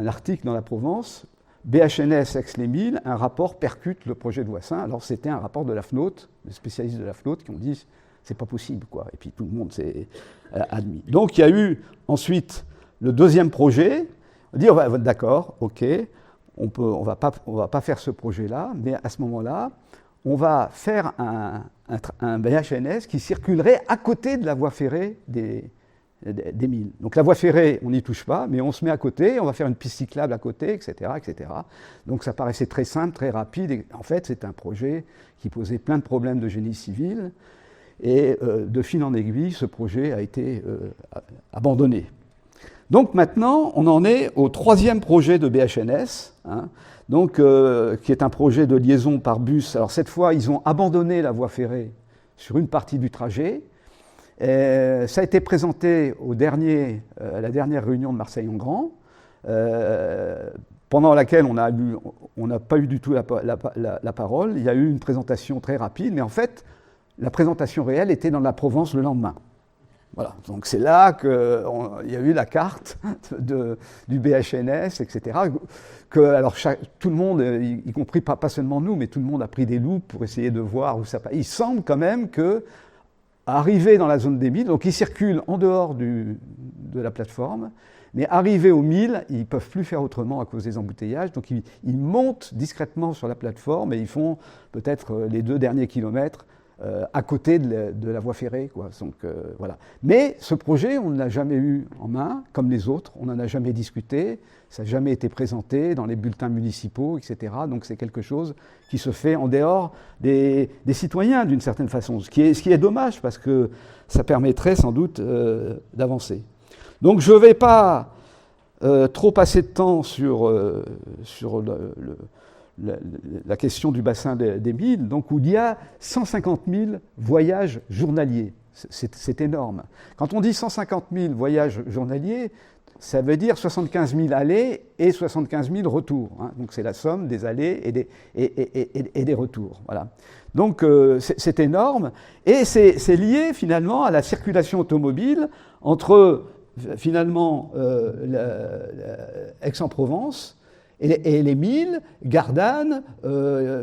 article dans la Provence, BHNS Aix-les-Milles, un rapport percute le projet de Voissin. Alors c'était un rapport de la FNOT, des spécialistes de la FNOT qui ont dit c'est pas possible, quoi. Et puis tout le monde s'est admis. Donc il y a eu ensuite le deuxième projet. On dit d'accord, ok, on va pas faire ce projet-là, mais à ce moment-là, on va faire un BHNS qui circulerait à côté de la voie ferrée des Milles. Donc la voie ferrée, on n'y touche pas, mais on se met à côté, on va faire une piste cyclable à côté, etc., etc. Donc ça paraissait très simple, très rapide. Et en fait, c'est un projet qui posait plein de problèmes de génie civil. Et de fil en aiguille, ce projet a été abandonné. Donc maintenant, on en est au troisième projet de BHNS, qui est un projet de liaison par bus. Alors cette fois, ils ont abandonné la voie ferrée sur une partie du trajet. Ça a été présenté à la dernière réunion de Marseille en Grand, pendant laquelle on n'a pas eu du tout la parole. Il y a eu une présentation très rapide, mais en fait, la présentation réelle était dans la Provence le lendemain. Voilà, donc c'est là qu'il y a eu la carte du BHNS, etc. Alors tout le monde, y compris pas seulement nous, mais tout le monde a pris des loupes pour essayer de voir où ça passe. Il semble quand même que arriver dans la zone des milles, donc ils circulent en dehors de la plateforme, mais arrivés aux milles, ils ne peuvent plus faire autrement à cause des embouteillages, donc ils montent discrètement sur la plateforme et ils font peut-être les 2 derniers kilomètres à côté de la voie ferrée, quoi. Donc, voilà. Mais ce projet, on ne l'a jamais eu en main, comme les autres, on n'en a jamais discuté, ça n'a jamais été présenté dans les bulletins municipaux, etc. Donc c'est quelque chose qui se fait en dehors des citoyens, d'une certaine façon, ce qui est dommage, parce que ça permettrait sans doute d'avancer. Donc je ne vais pas trop passer de temps sur la question du bassin des milles, donc où il y a 150 000 voyages journaliers. C'est énorme. Quand on dit 150 000 voyages journaliers, ça veut dire 75 000 allées et 75 000 retours. Hein. Donc c'est la somme des allées et des retours. Voilà. Donc c'est énorme. Et c'est lié finalement à la circulation automobile entre finalement Aix-en-Provence et les milles, Gardanne,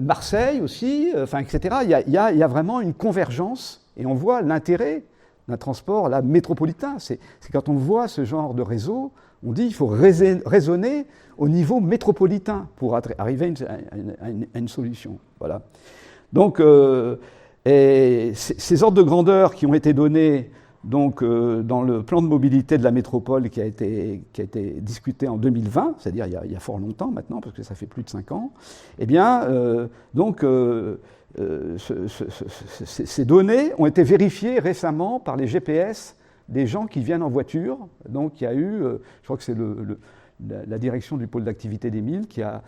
Marseille aussi, enfin, etc. Il y a vraiment une convergence et on voit l'intérêt d'un transport là, métropolitain. C'est quand on voit ce genre de réseau, on dit qu'il faut raisonner au niveau métropolitain pour arriver à une solution. Voilà. Donc, ces ordres de grandeur qui ont été donnés donc, dans le plan de mobilité de la métropole qui a été discuté en 2020, c'est-à-dire il y a fort longtemps maintenant, parce que ça fait plus de 5 ans, eh bien, ces données ont été vérifiées récemment par les GPS des gens qui viennent en voiture. Donc il y a eu, je crois que c'est la direction du pôle d'activité des milles qui a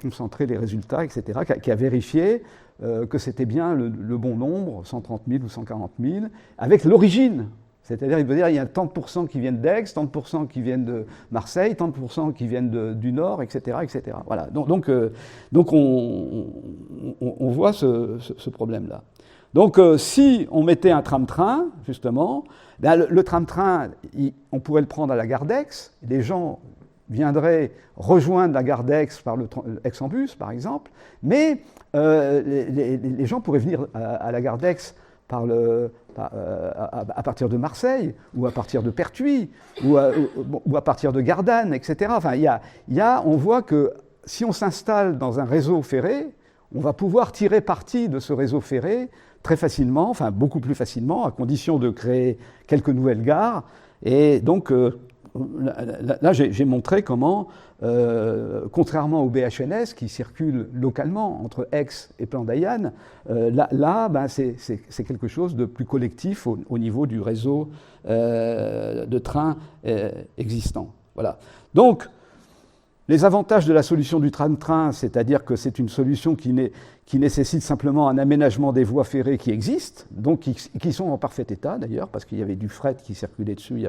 concentré les résultats, etc., qui a vérifié que c'était bien le bon nombre, 130 000 ou 140 000, avec l'origine. C'est-à-dire, il veut dire qu'il y a tant de pourcents qui viennent d'Aix, tant de pourcents qui viennent de Marseille, tant de pourcents qui viennent du Nord, etc., etc. Voilà. Donc on voit ce problème-là. Donc, si on mettait un tram-train, justement, ben, le tram-train, on pourrait le prendre à la gare d'Aix, les gens viendraient rejoindre la gare d'Aix par le Aix-en-Bus, par exemple, mais les gens pourraient venir à la gare d'Aix à partir de Marseille, ou à partir de Pertuis, ou à partir de Gardanne, etc. Enfin, on voit que si on s'installe dans un réseau ferré, on va pouvoir tirer parti de ce réseau ferré très facilement, enfin beaucoup plus facilement, à condition de créer quelques nouvelles gares. Et donc, là j'ai montré comment, contrairement au BHNS qui circule localement entre Aix et Plan-d'Aillanne, ben, c'est quelque chose de plus collectif au niveau du réseau de trains existant. Voilà. Donc, les avantages de la solution du tram-train, c'est-à-dire que c'est une solution qui nécessite simplement un aménagement des voies ferrées qui existent, donc qui sont en parfait état d'ailleurs, parce qu'il y avait du fret qui circulait dessus il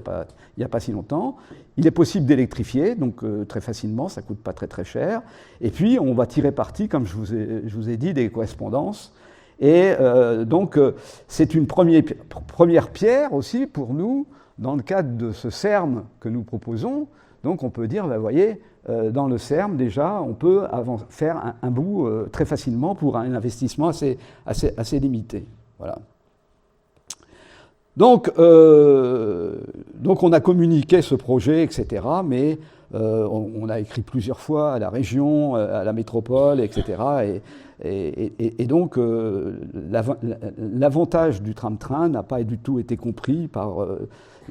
n'y a pas si longtemps. Il est possible d'électrifier, donc très facilement, ça ne coûte pas très très cher. Et puis on va tirer parti, comme je vous ai dit, des correspondances. Et donc c'est une première pierre aussi pour nous, dans le cadre de ce CERM que nous proposons. Donc on peut dire, ben, vous voyez, dans le CERM, déjà, on peut faire un bout très facilement pour un investissement assez limité. Voilà. Donc on a communiqué ce projet, etc., mais on a écrit plusieurs fois à la région, à la métropole, etc., et donc l'avantage du tram-train n'a pas du tout été compris par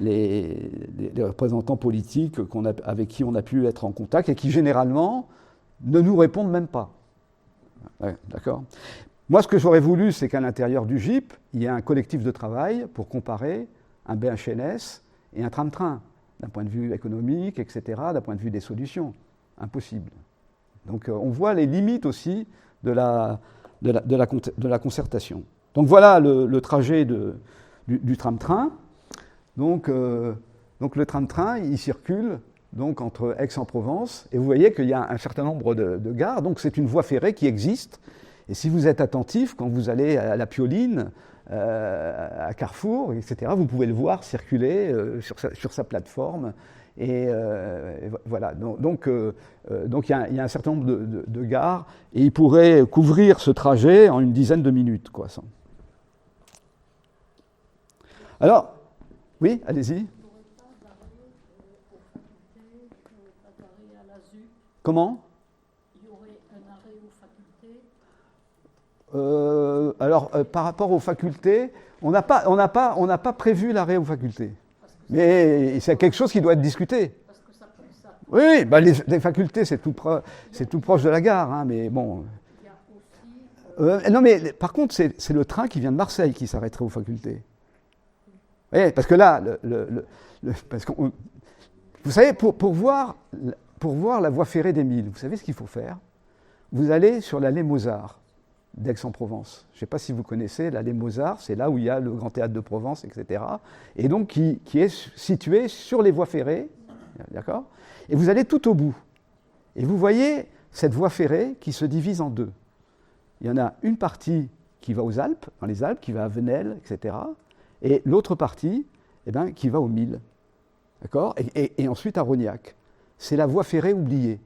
les représentants politiques avec qui on a pu être en contact et qui généralement ne nous répondent même pas. Ouais, d'accord. Moi, ce que j'aurais voulu, c'est qu'à l'intérieur du GIP, il y ait un collectif de travail pour comparer un BHNS et un tram-train, d'un point de vue économique, etc., d'un point de vue des solutions. Impossible. Donc on voit les limites aussi de la concertation. Donc voilà le trajet du tram-train. Donc le tram-train, il circule donc entre Aix-en-Provence, et vous voyez qu'il y a un certain nombre de gares, donc c'est une voie ferrée qui existe. Et si vous êtes attentif, quand vous allez à la Pioline, à Carrefour, etc., vous pouvez le voir circuler sur sa plateforme. Et voilà, donc il y a un certain nombre de gares, et il pourrait couvrir ce trajet en une dizaine de minutes, quoi. Alors, oui, allez-y. Comment? Il y aurait un arrêt aux facultés. Alors, par rapport aux facultés, on n'a pas prévu l'arrêt aux facultés. Mais c'est quelque chose qui doit être discuté. Parce que ça pue ça. Oui, bah les facultés, c'est tout proche de la gare, hein, mais bon. Il y a aussi, non, mais par contre, c'est le train qui vient de Marseille qui s'arrêterait aux facultés. Oui, parce que là, parce qu'on, vous savez, pour voir la voie ferrée d'Émile, vous savez ce qu'il faut faire? Vous allez sur l'allée Mozart d'Aix-en-Provence. Je ne sais pas si vous connaissez l'allée Mozart, c'est là où il y a le Grand Théâtre de Provence, etc. Et donc qui est situé sur les voies ferrées, d'accord? Et vous allez tout au bout. Et vous voyez cette voie ferrée qui se divise en deux. Il y en a une partie qui va aux Alpes, dans les Alpes, qui va à Venelle, etc. Et l'autre partie, eh ben, qui va au Mille. D'accord? Et ensuite à Rognac. C'est la voie ferrée oubliée.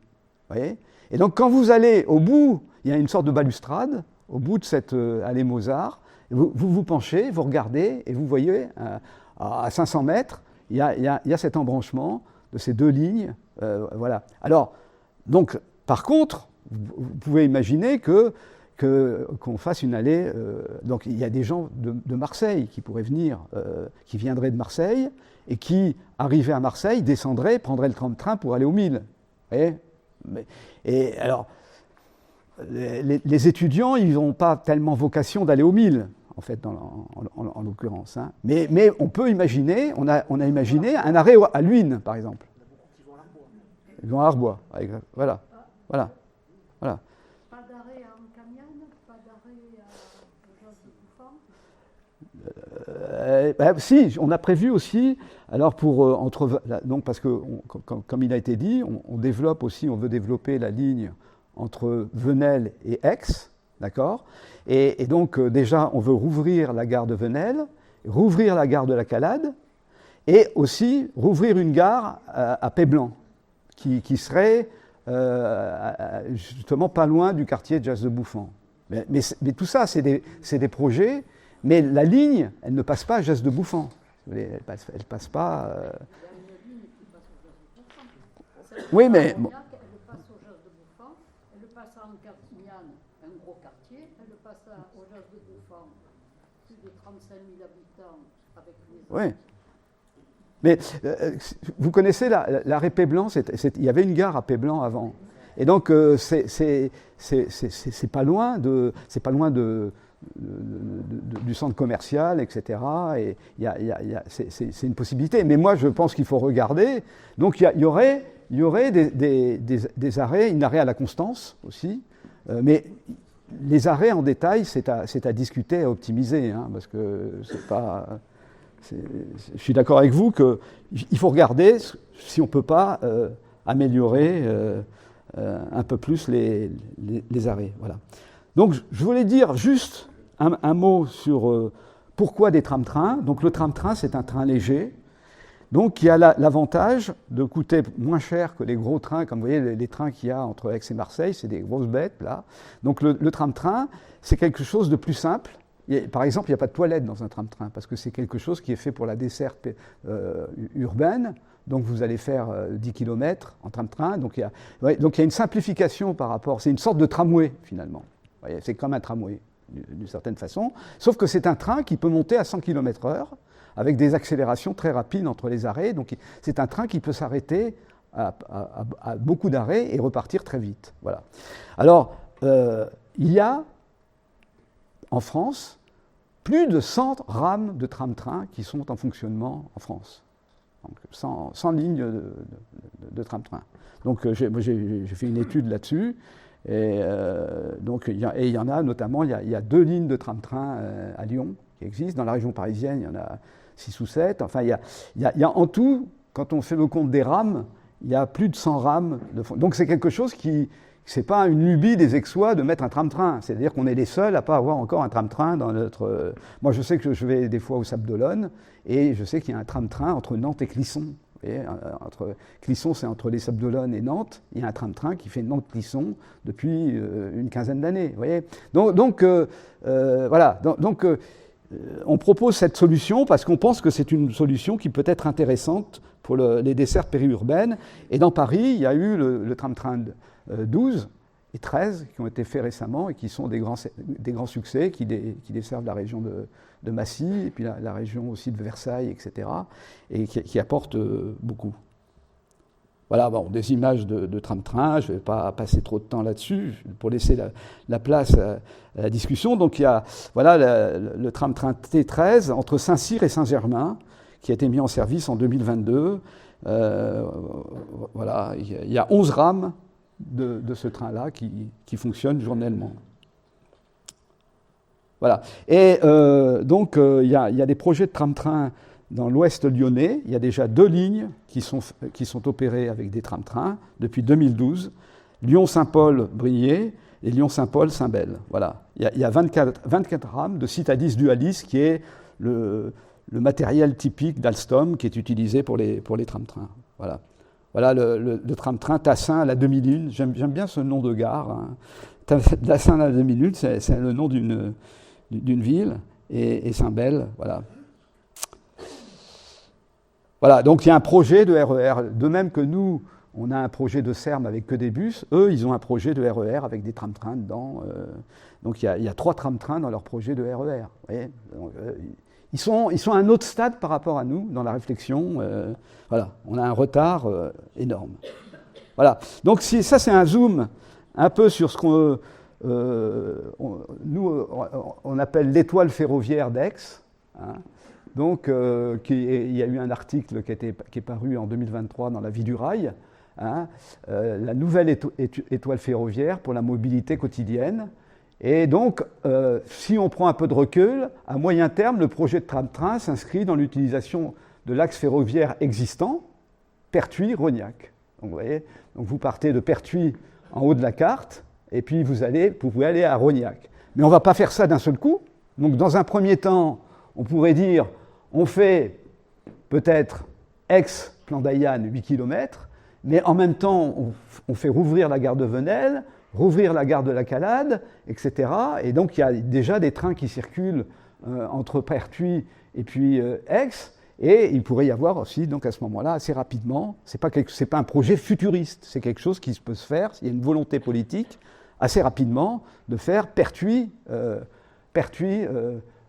Vous voyez? Et donc quand vous allez au bout, il y a une sorte de balustrade, au bout de cette allée Mozart, vous penchez, vous regardez, et vous voyez, à 500 mètres, il y a cet embranchement de ces deux lignes. Voilà. Alors, donc, par contre, vous pouvez imaginer qu'on fasse une allée. Donc, il y a des gens de Marseille qui pourraient venir, qui viendraient de Marseille, et qui, arrivés à Marseille, descendraient, prendraient le tram-train pour aller au Mille. Vous voyez? Et alors, les étudiants, ils n'ont pas tellement vocation d'aller au Mille, en fait, en l'occurrence. Hein. Mais on peut imaginer, on a imaginé un arrêt à Luynes, par exemple. Ils vont à Arbois. Voilà. Pas d'arrêt à Ancamienne, pas d'arrêt à Joseph Bouffant. Si, on a prévu aussi, alors donc parce que, comme il a été dit, on veut développer la ligne entre Venelle et Aix, d'accord? Et donc, déjà, on veut rouvrir la gare de Venelle, rouvrir la gare de la Calade, et aussi rouvrir une gare à Paix-Blanc, qui serait justement pas loin du quartier de Jazz de Bouffant. Mais tout ça, c'est des projets, mais la ligne, elle ne passe pas à Jazz de Bouffant. Elle passe pas... Oui, mais... Bon. Un gros quartier, elle passe au Jazz de Bouffant, plus de 35 000 habitants avec les... Oui. Mais vous connaissez l'arrêt Paix-Blanc, il y avait une gare à Paix-Blanc avant. Et donc c'est pas loin du centre commercial, etc. Et c'est une possibilité. Mais moi, je pense qu'il faut regarder. Donc il y aurait des arrêts, un arrêt à la Constance aussi. Mais les arrêts en détail, c'est à discuter, à optimiser, hein, parce que c'est pas... Je suis d'accord avec vous qu'il faut regarder si on ne peut pas améliorer un peu plus les arrêts. Voilà. Donc je voulais dire juste un mot sur pourquoi des tram-trains. Donc le tram-train, c'est un train léger, donc qui a l'avantage de coûter moins cher que les gros trains, comme vous voyez les trains qu'il y a entre Aix et Marseille, c'est des grosses bêtes là. Donc le tram-train, c'est quelque chose de plus simple. Par exemple, il n'y a pas de toilette dans un tram-train, parce que c'est quelque chose qui est fait pour la desserte urbaine. Donc vous allez faire 10 km en tram-train. Donc il y a une simplification par rapport. C'est une sorte de tramway, finalement. C'est comme un tramway, d'une certaine façon. Sauf que c'est un train qui peut monter à 100 km/h, avec des accélérations très rapides entre les arrêts. Donc c'est un train qui peut s'arrêter à beaucoup d'arrêts et repartir très vite. Voilà. Alors, il y a en France plus de 100 rames de tram-train qui sont en fonctionnement en France. Donc 100 lignes de tram-train. Donc j'ai fait une étude là-dessus. Et il y en a notamment, il y a 2 lignes de tram-train à Lyon qui existent. Dans la région parisienne, il y en a 6 ou 7. Enfin, il y a en tout, quand on fait le compte des rames, il y a plus de 100 rames. Donc c'est quelque chose qui... C'est pas une lubie des Aixois de mettre un tram-train. C'est-à-dire qu'on est les seuls à pas avoir encore un tram-train dans notre... Moi, je sais que je vais des fois au Sables d'Olonne, et je sais qu'il y a un tram-train entre Nantes et Clisson. Clisson, c'est entre les Sables d'Olonne et Nantes. Il y a un tram-train qui fait Nantes-Clisson depuis une quinzaine d'années. Vous voyez. Donc voilà. Donc on propose cette solution parce qu'on pense que c'est une solution qui peut être intéressante pour les dessertes périurbaines. Et dans Paris, il y a eu le tram-train 12 et 13 qui ont été faits récemment et qui sont des grands succès, qui desservent la région de Massy et puis la région aussi de Versailles, etc. et qui apportent beaucoup. Voilà, bon, des images de tram-train, je ne vais pas passer trop de temps là-dessus pour laisser la place à la discussion. Donc il y a le tram-train T13 entre Saint-Cyr et Saint-Germain qui a été mis en service en 2022. Voilà, il y a 11 rames de ce train-là qui fonctionnent journellement. Voilà. Et donc il y a des projets de tram-train dans l'ouest lyonnais. Il y a déjà 2 lignes qui sont opérées avec des tram-trains depuis 2012. Lyon-Saint-Paul-Briey et Lyon-Saint-Paul-Saint-Bel. Voilà. Il y a 24 rames de Citadis Dualis, qui est le matériel typique d'Alstom qui est utilisé pour les tram-trains. Voilà. Voilà le tram-train Tassin à la demi-lune. J'aime bien ce nom de gare. Hein. Tassin à la demi-lune, c'est le nom d'une ville. Et Saint-Bel, voilà. Voilà, donc il y a un projet de RER. De même que nous, on a un projet de SERM avec que des bus, eux, ils ont un projet de RER avec des tram-trains dedans. Donc il y a 3 tram-trains dans leur projet de RER. Vous voyez, donc, ils sont à un autre stade par rapport à nous dans la réflexion. Voilà, on a un retard énorme. Voilà, donc ça c'est un zoom un peu sur ce qu'on on appelle l'étoile ferroviaire d'Aix. Hein. Donc, il y a eu un article qui est paru en 2023 dans La Vie du Rail, hein, la nouvelle étoile ferroviaire pour la mobilité quotidienne. Et donc, si on prend un peu de recul, à moyen terme, le projet de tram-train s'inscrit dans l'utilisation de l'axe ferroviaire existant, Pertuis-Rognac. Donc, vous voyez, donc vous partez de Pertuis en haut de la carte, et puis vous pouvez aller à Rognac. Mais on ne va pas faire ça d'un seul coup. Donc, dans un premier temps, on pourrait dire, on fait peut-être Aix-Plan-d'Aillanne 8 km, mais en même temps, on fait rouvrir la gare de Venelle, rouvrir la gare de la Calade, etc. Et donc, il y a déjà des trains qui circulent entre Pertuis et puis Aix, et il pourrait y avoir aussi, donc à ce moment-là, assez rapidement, c'est pas un projet futuriste, c'est quelque chose qui peut se faire, s'il y a une volonté politique, assez rapidement, de faire Pertuis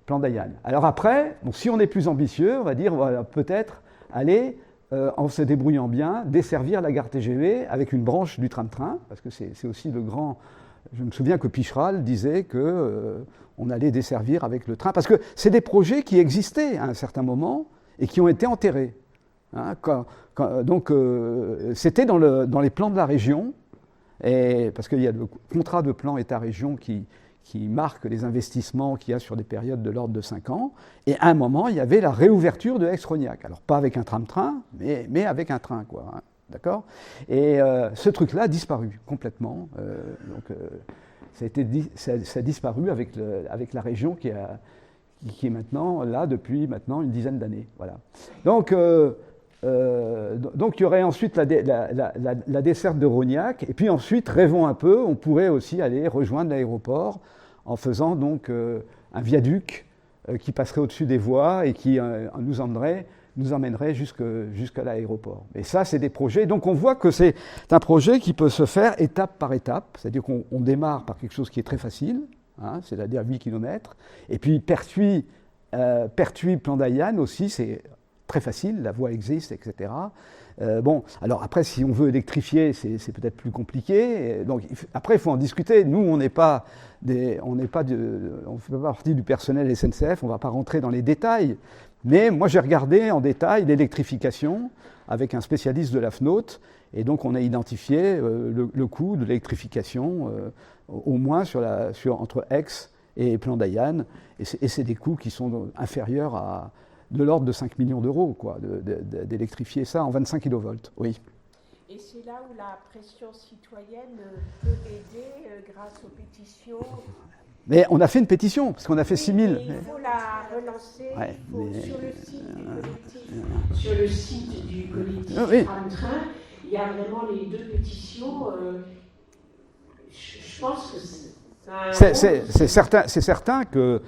Plan d'Aillanne. Alors après, bon, si on est plus ambitieux, on va dire, on va peut-être aller, en se débrouillant bien, desservir la gare TGV avec une branche du tram-train, parce que c'est aussi le grand... Je me souviens que Picheral disait qu'on allait desservir avec le train, parce que c'est des projets qui existaient à un certain moment et qui ont été enterrés. Hein, donc c'était dans les plans de la région, et, parce qu'il y a le contrat de plan État-région qui marque les investissements qu'il y a sur des périodes de l'ordre de 5 ans. Et à un moment, il y avait la réouverture de Aix-Rognac. Alors, pas avec un tram-train, mais avec un train, quoi. Hein, d'accord ? Et ce truc-là a disparu complètement. Ça a disparu avec la région qui est maintenant là depuis maintenant une dizaine d'années. Voilà. Donc, il y aurait ensuite la desserte de Rognac, et puis ensuite, rêvons un peu, on pourrait aussi aller rejoindre l'aéroport en faisant donc un viaduc qui passerait au-dessus des voies et qui nous emmènerait jusqu'à l'aéroport. Et ça, c'est des projets. Donc on voit que c'est un projet qui peut se faire étape par étape, c'est-à-dire qu'on démarre par quelque chose qui est très facile, hein, c'est-à-dire 8 km, et puis Pertuis, Plan d'Aillanne aussi, c'est très facile, la voie existe, etc. Bon, alors après, si on veut électrifier, c'est peut-être plus compliqué. Donc, après, il faut en discuter. Nous, on ne fait pas partie du personnel SNCF, on ne va pas rentrer dans les détails. Mais moi, j'ai regardé en détail l'électrification avec un spécialiste de la FNOT, et donc on a identifié le coût de l'électrification, au moins entre Aix et Plan d'Aillanne, et c'est des coûts qui sont inférieurs à de l'ordre de 5 millions d'euros, quoi, d'électrifier ça en 25 kV. Oui. Et c'est là où la pression citoyenne peut aider grâce aux pétitions. Mais on a fait une pétition, parce qu'on a fait 6 000. Il faut la relancer, ouais, sur le site du collectif oui. Tram-Train, il y a vraiment les 2 pétitions. Je pense que C'est certain que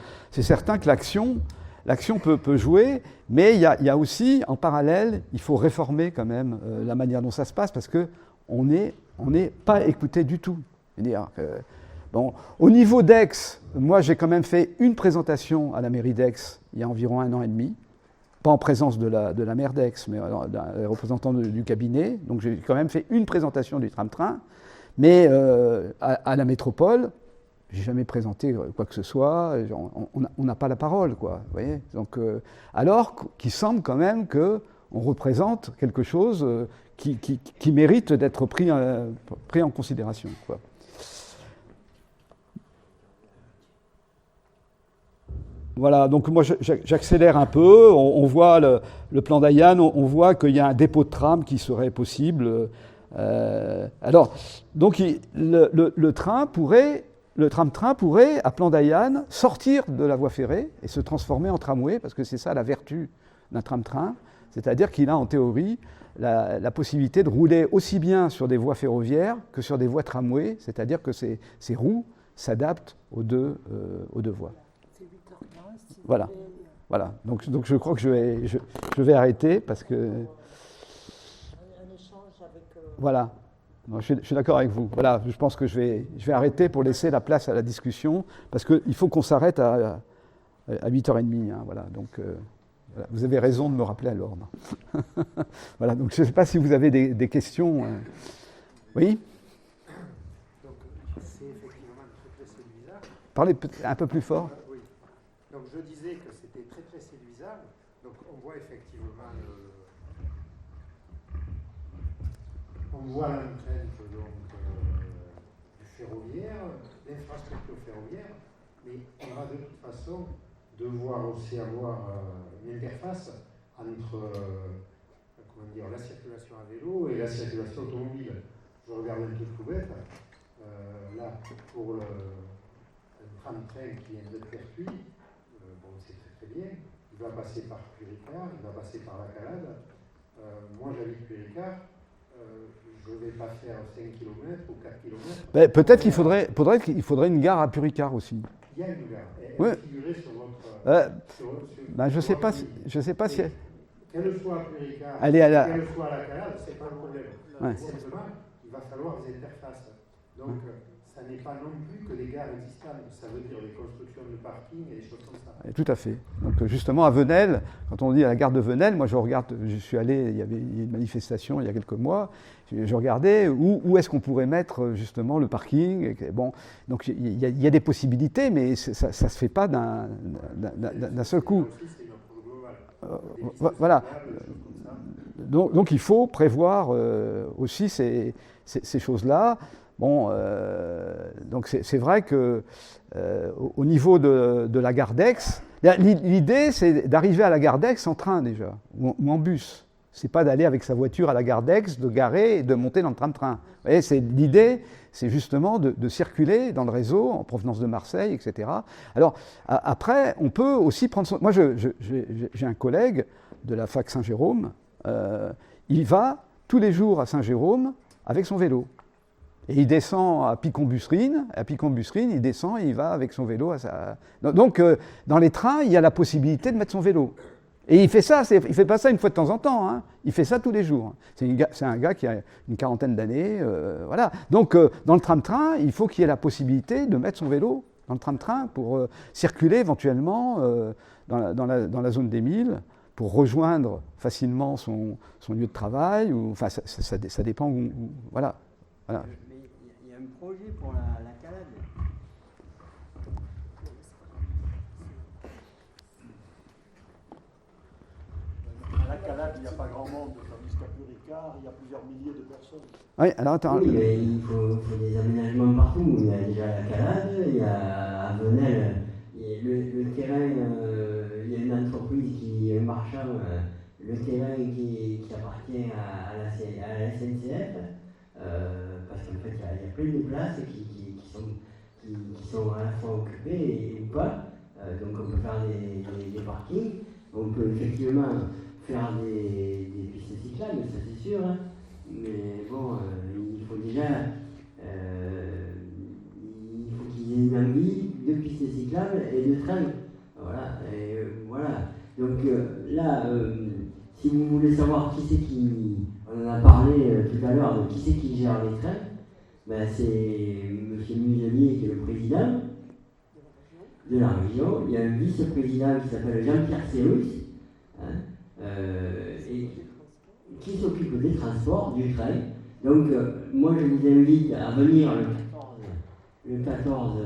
l'action peut jouer, mais il y a aussi, en parallèle, il faut réformer quand même la manière dont ça se passe, parce qu'on n'est pas écouté du tout. C'est-à-dire que, bon, au niveau d'Aix, moi j'ai quand même fait une présentation à la mairie d'Aix il y a environ 1 an et demi, pas en présence de la maire d'Aix, mais d'un représentant du cabinet, donc j'ai quand même fait une présentation du tram-train, mais à la métropole, j'ai jamais présenté quoi que ce soit, on n'a pas la parole, quoi, vous voyez. Donc, alors qu'il semble quand même qu'on représente quelque chose qui mérite d'être pris en considération, quoi. Voilà, donc moi j'accélère un peu, on voit le plan d'Ayane, on voit qu'il y a un dépôt de tram qui serait possible. Alors, donc le tram-train pourrait, à plan d'Ayane, sortir de la voie ferrée et se transformer en tramway, parce que c'est ça la vertu d'un tram-train, c'est-à-dire qu'il a en théorie la possibilité de rouler aussi bien sur des voies ferroviaires que sur des voies tramway, c'est-à-dire que ces roues s'adaptent aux deux voies. Voilà. Voilà. Donc je crois que je vais arrêter parce que. Un échange avec. Voilà. Non, je suis d'accord avec vous. Voilà. Je pense que je vais arrêter pour laisser la place à la discussion parce qu'il faut qu'on s'arrête à 8h30. Hein, voilà. Donc voilà. Vous avez raison de me rappeler à l'ordre. Voilà. Donc je ne sais pas si vous avez des questions. Oui. Donc c'est effectivement très séduisant. Parlez un peu plus fort. Donc je disais que c'était très séduisant. Donc on voit effectivement l'empreinte du ferroviaire, l'infrastructure ferroviaire, mais on va de toute façon devoir aussi avoir une interface entre la circulation à vélo et la circulation automobile. Je regarde un truc tout bête. Là, pour le tram-train qui vient d'être Pertuis, c'est très bien. Il va passer par Puricard, il va passer par la Calade. Moi, j'habite Puricard. Je ne vais pas faire 5 km ou 4 km. Ben, peut-être qu'il faudrait une gare à Puricard aussi. Il y a une gare. Oui. Figurée sur votre. Ben, je ne sais pas si. Qu'elle soit à Puricard, qu'elle soit à la Calade, ce n'est pas le problème. Ouais. Simplement, il va falloir des interfaces. Donc, ça n'est pas non plus que des gares existantes, ça veut dire des constructions de parking et des choses comme ça. Tout à fait. Donc justement à Venelle, quand on dit à la gare de Venelle, moi je suis allé, il y avait une manifestation il y a quelques mois, je regardais où est-ce qu'on pourrait mettre justement le parking. Bon, donc il y a des possibilités, mais ça ne se fait pas d'un seul coup. Voilà. Donc il faut prévoir aussi ces choses-là. Bon, donc c'est vrai que au niveau de la gare d'Aix, l'idée c'est d'arriver à la gare d'Aix en train déjà, ou en bus. C'est pas d'aller avec sa voiture à la gare d'Aix, de garer et de monter dans le tram-train. Vous voyez, l'idée, c'est justement de circuler dans le réseau en provenance de Marseille, etc. Alors après, on peut aussi prendre moi, j'ai un collègue de la fac Saint-Jérôme. Il va tous les jours à Saint-Jérôme avec son vélo. Et il descend à Picon-Busserine, il descend et il va avec son vélo. Donc, dans les trains, il y a la possibilité de mettre son vélo. Et il fait ça, il ne fait pas ça une fois de temps en temps, hein. Il fait ça tous les jours. C'est un gars qui a une quarantaine d'années, voilà. Donc, dans le tram-train, il faut qu'il y ait la possibilité de mettre son vélo dans le tram-train pour circuler éventuellement dans la zone des Milles, pour rejoindre facilement son lieu de travail. Enfin, ça dépend où voilà. Voilà. Il y a un projet pour la Calade. À la Calade, il n'y a pas grand monde, tandis qu'à Puricard, il y a plusieurs milliers de personnes. Oui, alors attends. Oui, mais il faut des aménagements partout. Il y a déjà la Calade, il y a à Venelle, le terrain, il y a une entreprise un marchand, le terrain qui appartient à la SNCF. Parce qu'en fait, il y a plein de places qui sont à la fois occupées ou pas. Donc on peut faire des parkings. On peut effectivement faire des pistes cyclables, ça c'est sûr. Hein. Mais bon, il faut déjà qu'il y ait une cyclables et de trains. Voilà, et voilà. Donc là, si vous voulez savoir qui c'est qui, on en a parlé tout à l'heure, de qui c'est qui gère les trains, ben c'est M. Muselier qui est le président de la région. Il y a un vice-président qui s'appelle Jean-Pierre Cérus, hein, et qui s'occupe des transports, du train. Donc moi je vous invite à venir le 14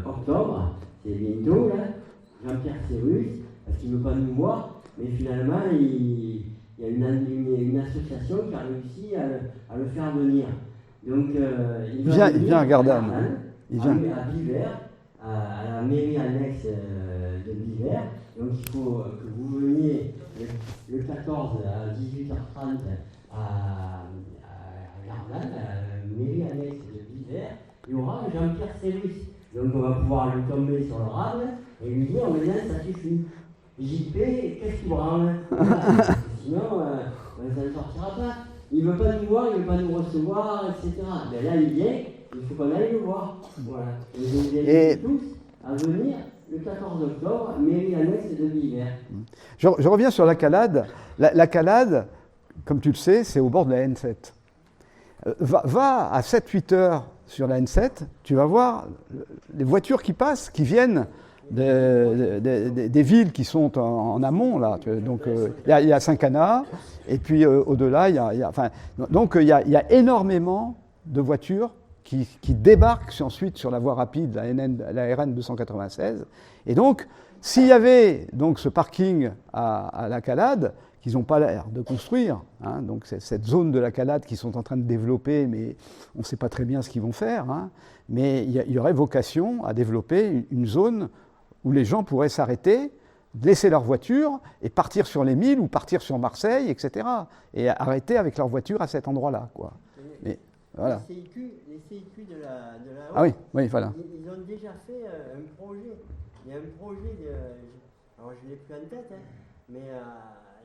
octobre, c'est bientôt là, Jean-Pierre Cérus, parce qu'il ne veut pas nous voir, mais finalement il y a une association qui a réussi à le faire venir. Donc il vient à Gardanne. Il vient à Biver, à la mairie annexe de Biver. Donc il faut que vous veniez le 14 à 18h30 à Gardanne, à la mairie annexe de Biver. Il y aura Jean-Pierre Cérus. Donc on va pouvoir lui tomber sur le rable et lui dire maintenant ça suffit. JP, qu'est-ce qu'il branle? Sinon, ça ne sortira pas. Il ne veut pas nous voir, il ne veut pas nous recevoir, etc. Mais là, il vient, il faut qu'on aille le voir. Voilà. Et je vous invite tous à venir le 14 octobre, mairie annexe de Biver. Je reviens sur la Calade. La Calade, comme tu le sais, c'est au bord de la N7. Va à 7-8 heures sur la N7, tu vas voir les voitures qui passent, qui viennent des villes qui sont en amont, là. Donc, il y a Saint-Cana, et puis au-delà, il y a énormément de voitures qui débarquent ensuite sur la voie rapide, la RN 296. Et donc, s'il y avait donc ce parking à la Calade, qu'ils n'ont pas l'air de construire, hein, donc c'est cette zone de la Calade qu'ils sont en train de développer, mais on ne sait pas très bien ce qu'ils vont faire, hein, mais il y aurait vocation à développer une zone où les gens pourraient s'arrêter, laisser leur voiture et partir sur les Milles ou partir sur Marseille, etc. Et arrêter avec leur voiture à cet endroit-là, quoi. Mais, voilà. Les CIQ de la Ah oui, voilà. Ils ont déjà fait un projet. Il y a un projet alors je ne l'ai plus en tête, hein, mais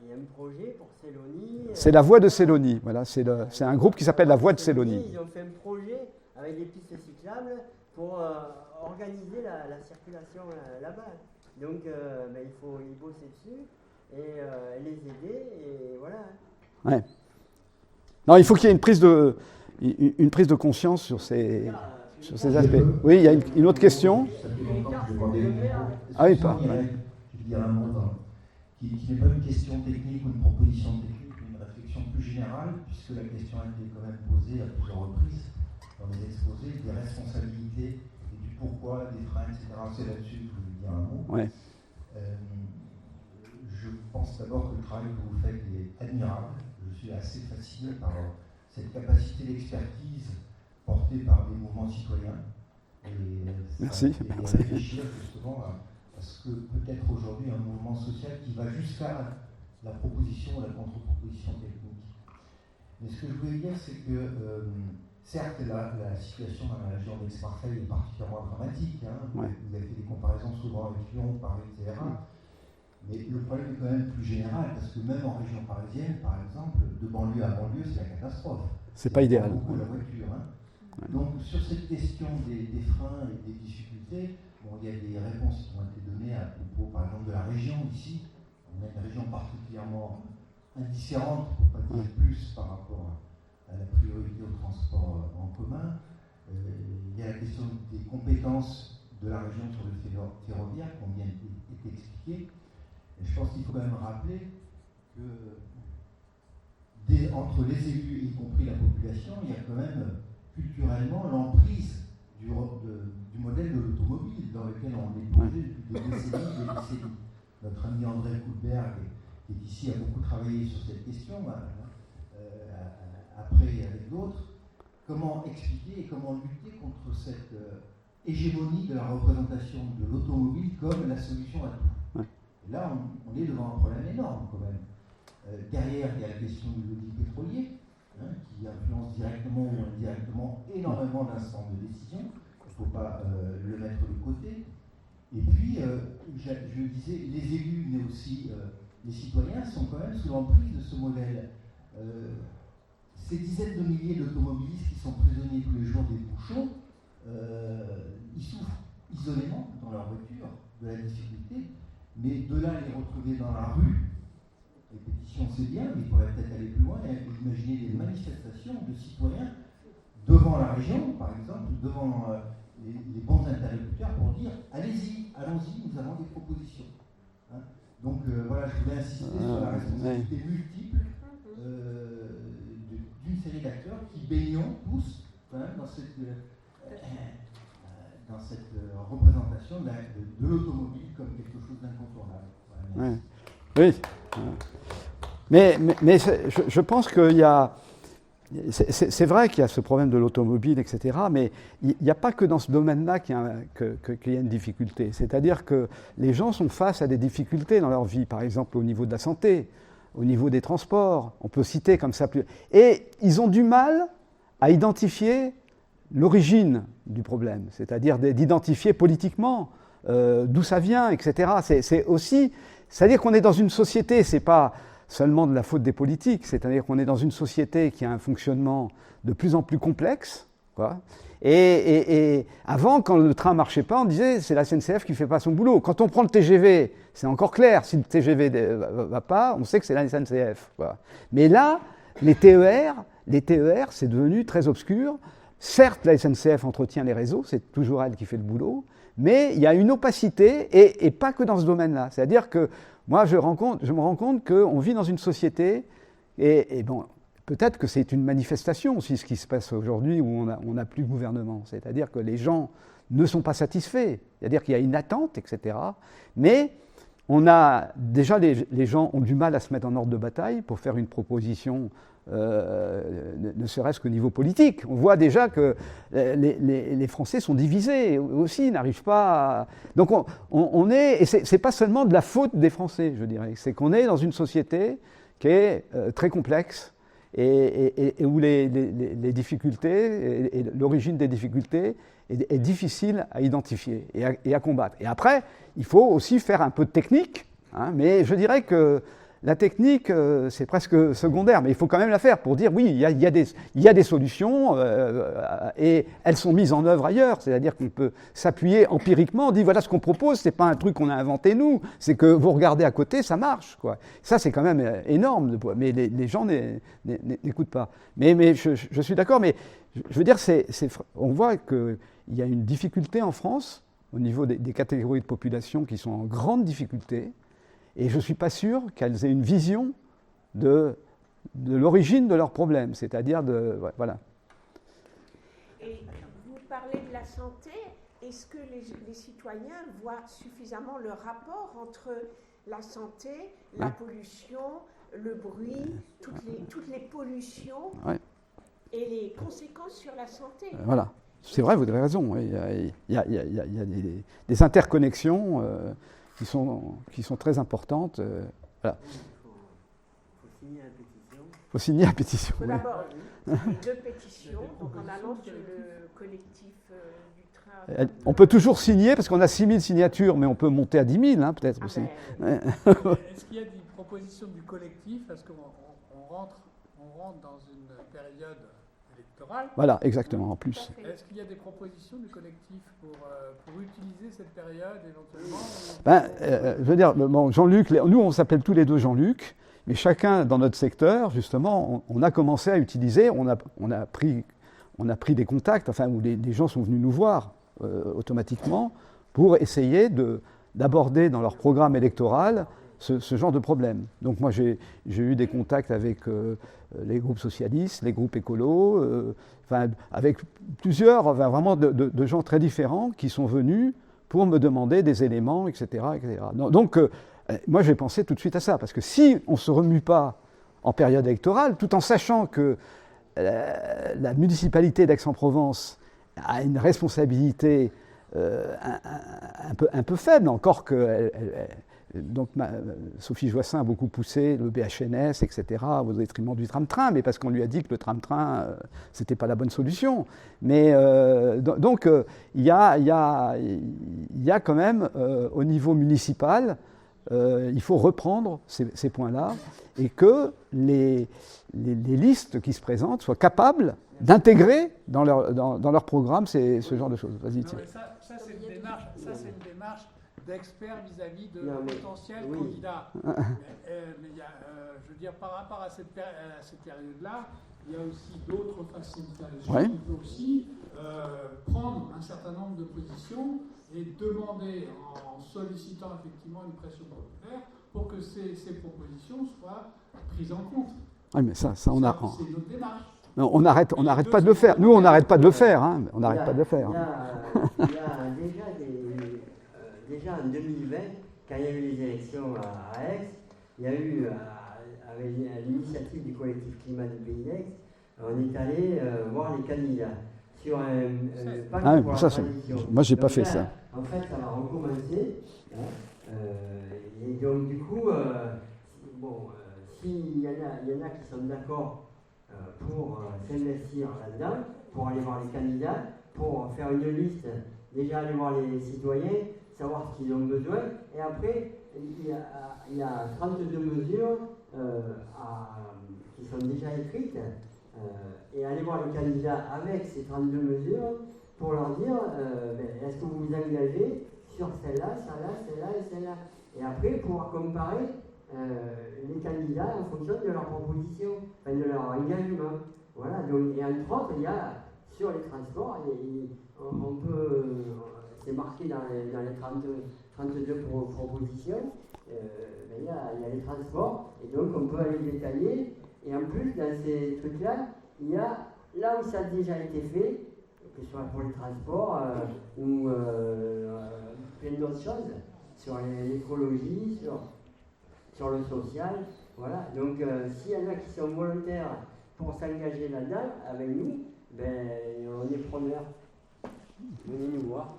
il y a un projet pour Célonie. C'est la voie de Célonie, voilà. C'est un groupe qui s'appelle la voie de Célonie. Ils ont fait un projet avec des pistes cyclables pour organiser la circulation là-bas. Donc il faut y bosser dessus et les aider, et voilà. Ouais. Non, il faut qu'il y ait une prise de conscience sur ces aspects. Oui, il y a une autre question. Ah oui, pas. Qui n'est pas une question technique ou une proposition technique, mais une réflexion plus générale, puisque la question a été quand même posée à plusieurs reprises dans les exposés, des responsabilités et du pourquoi, des freins, etc. C'est là-dessus que je voulais dire un mot. Ouais. Je pense d'abord que le travail que vous faites est admirable. Je suis assez fasciné par cette capacité d'expertise portée par des mouvements citoyens. Et Merci. ça me fait réfléchir justement à ce que peut être aujourd'hui un mouvement social qui va jusqu'à la proposition ou la contre-proposition technique. Mais ce que je voulais dire, c'est que certes, la situation dans la région d'Aix-Marseille est particulièrement dramatique. Hein. Ouais. Vous avez fait des comparaisons souvent avec Lyon, Paris, etc. Mais le problème est quand même plus général, parce que même en région parisienne, par exemple, de banlieue à banlieue, c'est la catastrophe. C'est pas idéal. Beaucoup la voiture. Hein. Ouais. Donc sur cette question des freins et des difficultés, il y a des réponses qui ont été données à propos, par exemple, de la région ici. On a une région particulièrement indifférente, pour ne pas dire plus, par rapport à la priorité au transport en commun. Il y a la question des compétences de la région sur le ferroviaire, qui ont bien été expliquées. Et je pense qu'il faut quand même rappeler que entre les élus, y compris la population, il y a quand même culturellement l'emprise du modèle de l'automobile dans lequel on est plongé depuis des décennies. Notre ami André Koulberg, qui est ici, a beaucoup travaillé sur cette question, après avec d'autres. Comment expliquer et comment lutter contre cette hégémonie de la représentation de l'automobile comme la solution à tout. Et là, on est devant un problème énorme quand même. Derrière, il y a la question du lobby pétrolier, qui influence directement ou indirectement énormément d'instants de décision. Il ne faut pas le mettre de côté. Et puis, je disais, les élus, mais aussi les citoyens, sont quand même sous l'emprise de ce modèle. Ces dizaines de milliers d'automobilistes qui sont prisonniers tous les jours des bouchons, ils souffrent isolément dans leur voiture. mais de là les retrouver dans la rue, les pétitions c'est bien, mais il faudrait peut-être aller plus loin et imaginer des manifestations de citoyens devant la région, par exemple, devant les bons interlocuteurs pour dire allez-y, allons-y, nous avons des propositions. Hein. Donc voilà, je voulais insister sur la responsabilité multiple d'une série d'acteurs qui baignons tous quand même dans cette représentation de l'automobile comme quelque chose d'incontournable. Voilà, oui. Mais je pense qu'il y a... C'est vrai qu'il y a ce problème de l'automobile, etc., mais il n'y a pas que dans ce domaine-là qu'il y a une difficulté. C'est-à-dire que les gens sont face à des difficultés dans leur vie, par exemple au niveau de la santé, au niveau des transports, on peut citer comme ça. Et ils ont du mal à identifier l'origine du problème, c'est-à-dire d'identifier politiquement d'où ça vient, etc. C'est-à-dire qu'on est dans une société, c'est pas seulement de la faute des politiques, c'est-à-dire qu'on est dans une société qui a un fonctionnement de plus en plus complexe, quoi. Et avant, quand le train ne marchait pas, on disait c'est la SNCF qui ne fait pas son boulot. Quand on prend le TGV, c'est encore clair, si le TGV ne va pas, on sait que c'est la SNCF, quoi. Mais là, les TER, c'est devenu très obscur. Certes, la SNCF entretient les réseaux, c'est toujours elle qui fait le boulot, mais il y a une opacité, et pas que dans ce domaine-là. C'est-à-dire que moi, je me rends compte qu'on vit dans une société, et bon, peut-être que c'est une manifestation aussi, ce qui se passe aujourd'hui où on n'a plus de gouvernement. C'est-à-dire que les gens ne sont pas satisfaits. C'est-à-dire qu'il y a une attente, etc. Mais on a déjà, les gens ont du mal à se mettre en ordre de bataille pour faire une proposition, ne serait-ce qu'au niveau politique. On voit déjà que les Français sont divisés aussi, n'arrivent pas à... Donc on est... Et c'est pas seulement de la faute des Français, je dirais. C'est qu'on est dans une société qui est très complexe et où les difficultés et l'origine des difficultés est difficile à identifier et à combattre. Et après, il faut aussi faire un peu de technique, hein, mais je dirais que la technique, c'est presque secondaire, mais il faut quand même la faire pour dire oui, il y a des solutions et elles sont mises en œuvre ailleurs. C'est-à-dire qu'on peut s'appuyer empiriquement, on dit voilà ce qu'on propose, c'est pas un truc qu'on a inventé nous, c'est que vous regardez à côté, ça marche, quoi. Ça, c'est quand même énorme, mais les gens n'écoutent pas. Mais je suis d'accord, mais je veux dire, on voit qu'il y a une difficulté en France au niveau des catégories de population qui sont en grande difficulté. Et je ne suis pas sûr qu'elles aient une vision de l'origine de leurs problèmes, c'est-à-dire voilà. Et vous parlez de la santé, est-ce que les citoyens voient suffisamment le rapport entre la santé, la pollution, le bruit, toutes les pollutions et les conséquences sur la santé? Voilà, c'est vrai, vous avez raison. Il y a des interconnexions qui sont très importantes. Voilà. Il faut signer la pétition. Il faut d'abord deux pétitions, donc en allant sur le collectif du train. On peut toujours signer, parce qu'on a 6 000 signatures, mais on peut monter à 10 000, hein, peut-être aussi. Est-ce qu'il y a des propositions du collectif? Parce qu'on rentre dans une période électorale. Voilà, exactement, en plus. Est-ce qu'il y a des propositions du collectif pour utiliser cette période éventuellement je veux dire, bon, Jean-Luc, nous on s'appelle tous les deux Jean-Luc, mais chacun dans notre secteur, justement, on a commencé à utiliser, on a pris des contacts, enfin, où les gens sont venus nous voir automatiquement pour essayer d'aborder dans leur programme électoral ce genre de problème. Donc moi j'ai eu des contacts avec les groupes socialistes, les groupes écolos, avec plusieurs, vraiment de gens très différents qui sont venus pour me demander des éléments, etc. etc. Donc moi j'ai pensé tout de suite à ça, parce que si on ne se remue pas en période électorale, tout en sachant que la municipalité d'Aix-en-Provence a une responsabilité un peu faible, encore que donc Sophie Joissaint a beaucoup poussé le BHNS, etc., au détriment du tram-train, mais parce qu'on lui a dit que le tram-train, c'était pas la bonne solution. Mais donc il y a quand même, au niveau municipal, il faut reprendre ces points-là, et que les listes qui se présentent soient capables d'intégrer dans leur programme ce genre de choses. Vas-y, tiens. Ça, c'est une démarche d'experts vis-à-vis de Non, mais- potentiels oui. candidats. Mais il y a, je veux dire, par rapport à cette période-là, il y a aussi d'autres façons de faire les choses. Ouais. On peut aussi prendre un certain nombre de positions et demander, en sollicitant effectivement une pression populaire, pour que ces propositions soient prises en compte. Oui, mais ça on a. C'est notre démarche. Non, on n'arrête pas de le faire. Nous, on n'arrête pas de le faire. Hein. On n'arrête pas de le faire. Il y a déjà en 2020, quand il y a eu les élections à Aix, il y a eu, avec l'initiative du collectif Climat de Pays d'Aix, on est allé voir les candidats sur un pacte Ah oui, pour la ça, transition. moi, j'ai pas Donc fait là, ça. En fait, ça va recommencer. Hein, et donc, du coup, s'il y en a qui sont d'accord pour s'investir là-dedans, pour aller voir les candidats, pour faire une liste, déjà aller voir les citoyens, savoir ce qu'ils ont besoin, et après, il y a 32 mesures qui sont déjà écrites, et aller voir les candidats avec ces 32 mesures pour leur dire est-ce que vous vous engagez sur celle-là, celle-là, celle-là et celle-là. Et après, pouvoir comparer les candidats en fonction de leur proposition, enfin de leur engagement. Voilà, donc, et entre autres, il y a sur les transports, on peut, c'est marqué dans les 32 propositions, il y a les transports, et donc on peut aller détailler. Et en plus, dans ces trucs-là, il y a là où ça a déjà été fait, que ce soit pour les transports ou plein d'autres choses, sur l'écologie, sur le social. Voilà. Donc, s'il y en a qui sont volontaires pour s'engager là-dedans avec nous, on est preneurs. Venez nous voir.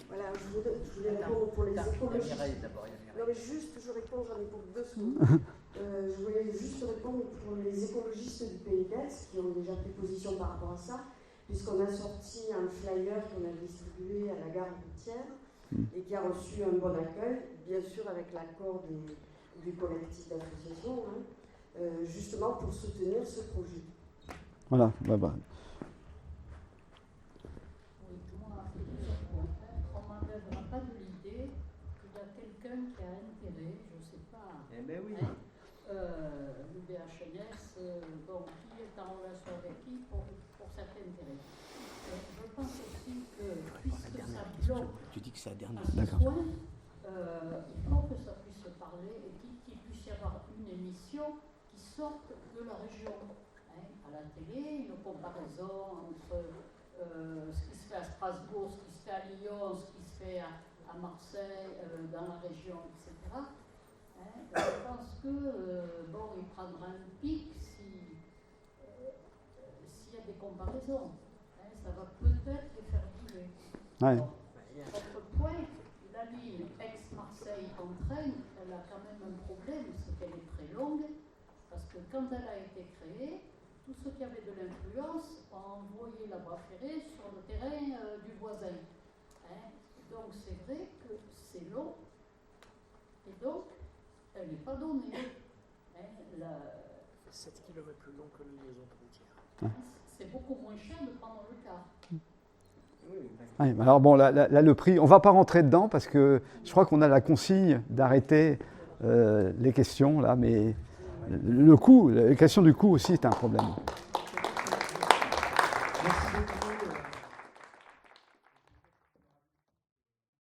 Voilà, je voulais répondre pour les écologistes. Non, mais juste, je réponds, j'en ai pour 2 secondes. Je voulais juste répondre pour les écologistes du Pays d'Aix qui ont déjà pris position par rapport à ça, puisqu'on a sorti un flyer qu'on a distribué à la gare routière et qui a reçu un bon accueil, bien sûr avec l'accord du collectif d'associations, justement pour soutenir ce projet. Voilà. Oui, moi, on ne m'enlèvera pas de l'idée qu'il y a quelqu'un qui a intérêt, je ne sais pas. Eh bien oui. Le BHNS, qui est en relation avec qui pour cet intérêt. Je pense aussi que, puisque ça bloque tu dis que c'est la dernière. à ce point, il faut que ça puisse se parler et qu'il puisse y avoir une émission qui sorte de la région. À la télé, une comparaison entre ce qui se fait à Strasbourg, ce qui se fait à Lyon, ce qui se fait à Marseille, dans la région, etc. Je pense que il prendra un pic s'il y a des comparaisons. Ça va peut-être les faire bouger. Ouais. Autre point, la ligne Aix-Marseille-Entraîne, elle a quand même un problème, c'est qu'elle est très longue, parce que quand elle a été créée, tous ceux qui avaient de l'influence ont envoyé la voie ferrée sur le terrain du voisin. Donc c'est vrai que c'est long, et donc elle n'est pas donnée. 7 km plus long que les autres routières. C'est beaucoup moins cher de prendre le car. Oui, alors bon, là, le prix, on ne va pas rentrer dedans parce que je crois qu'on a la consigne d'arrêter les questions là, mais le coût, la question du coût aussi est un problème. Merci beaucoup.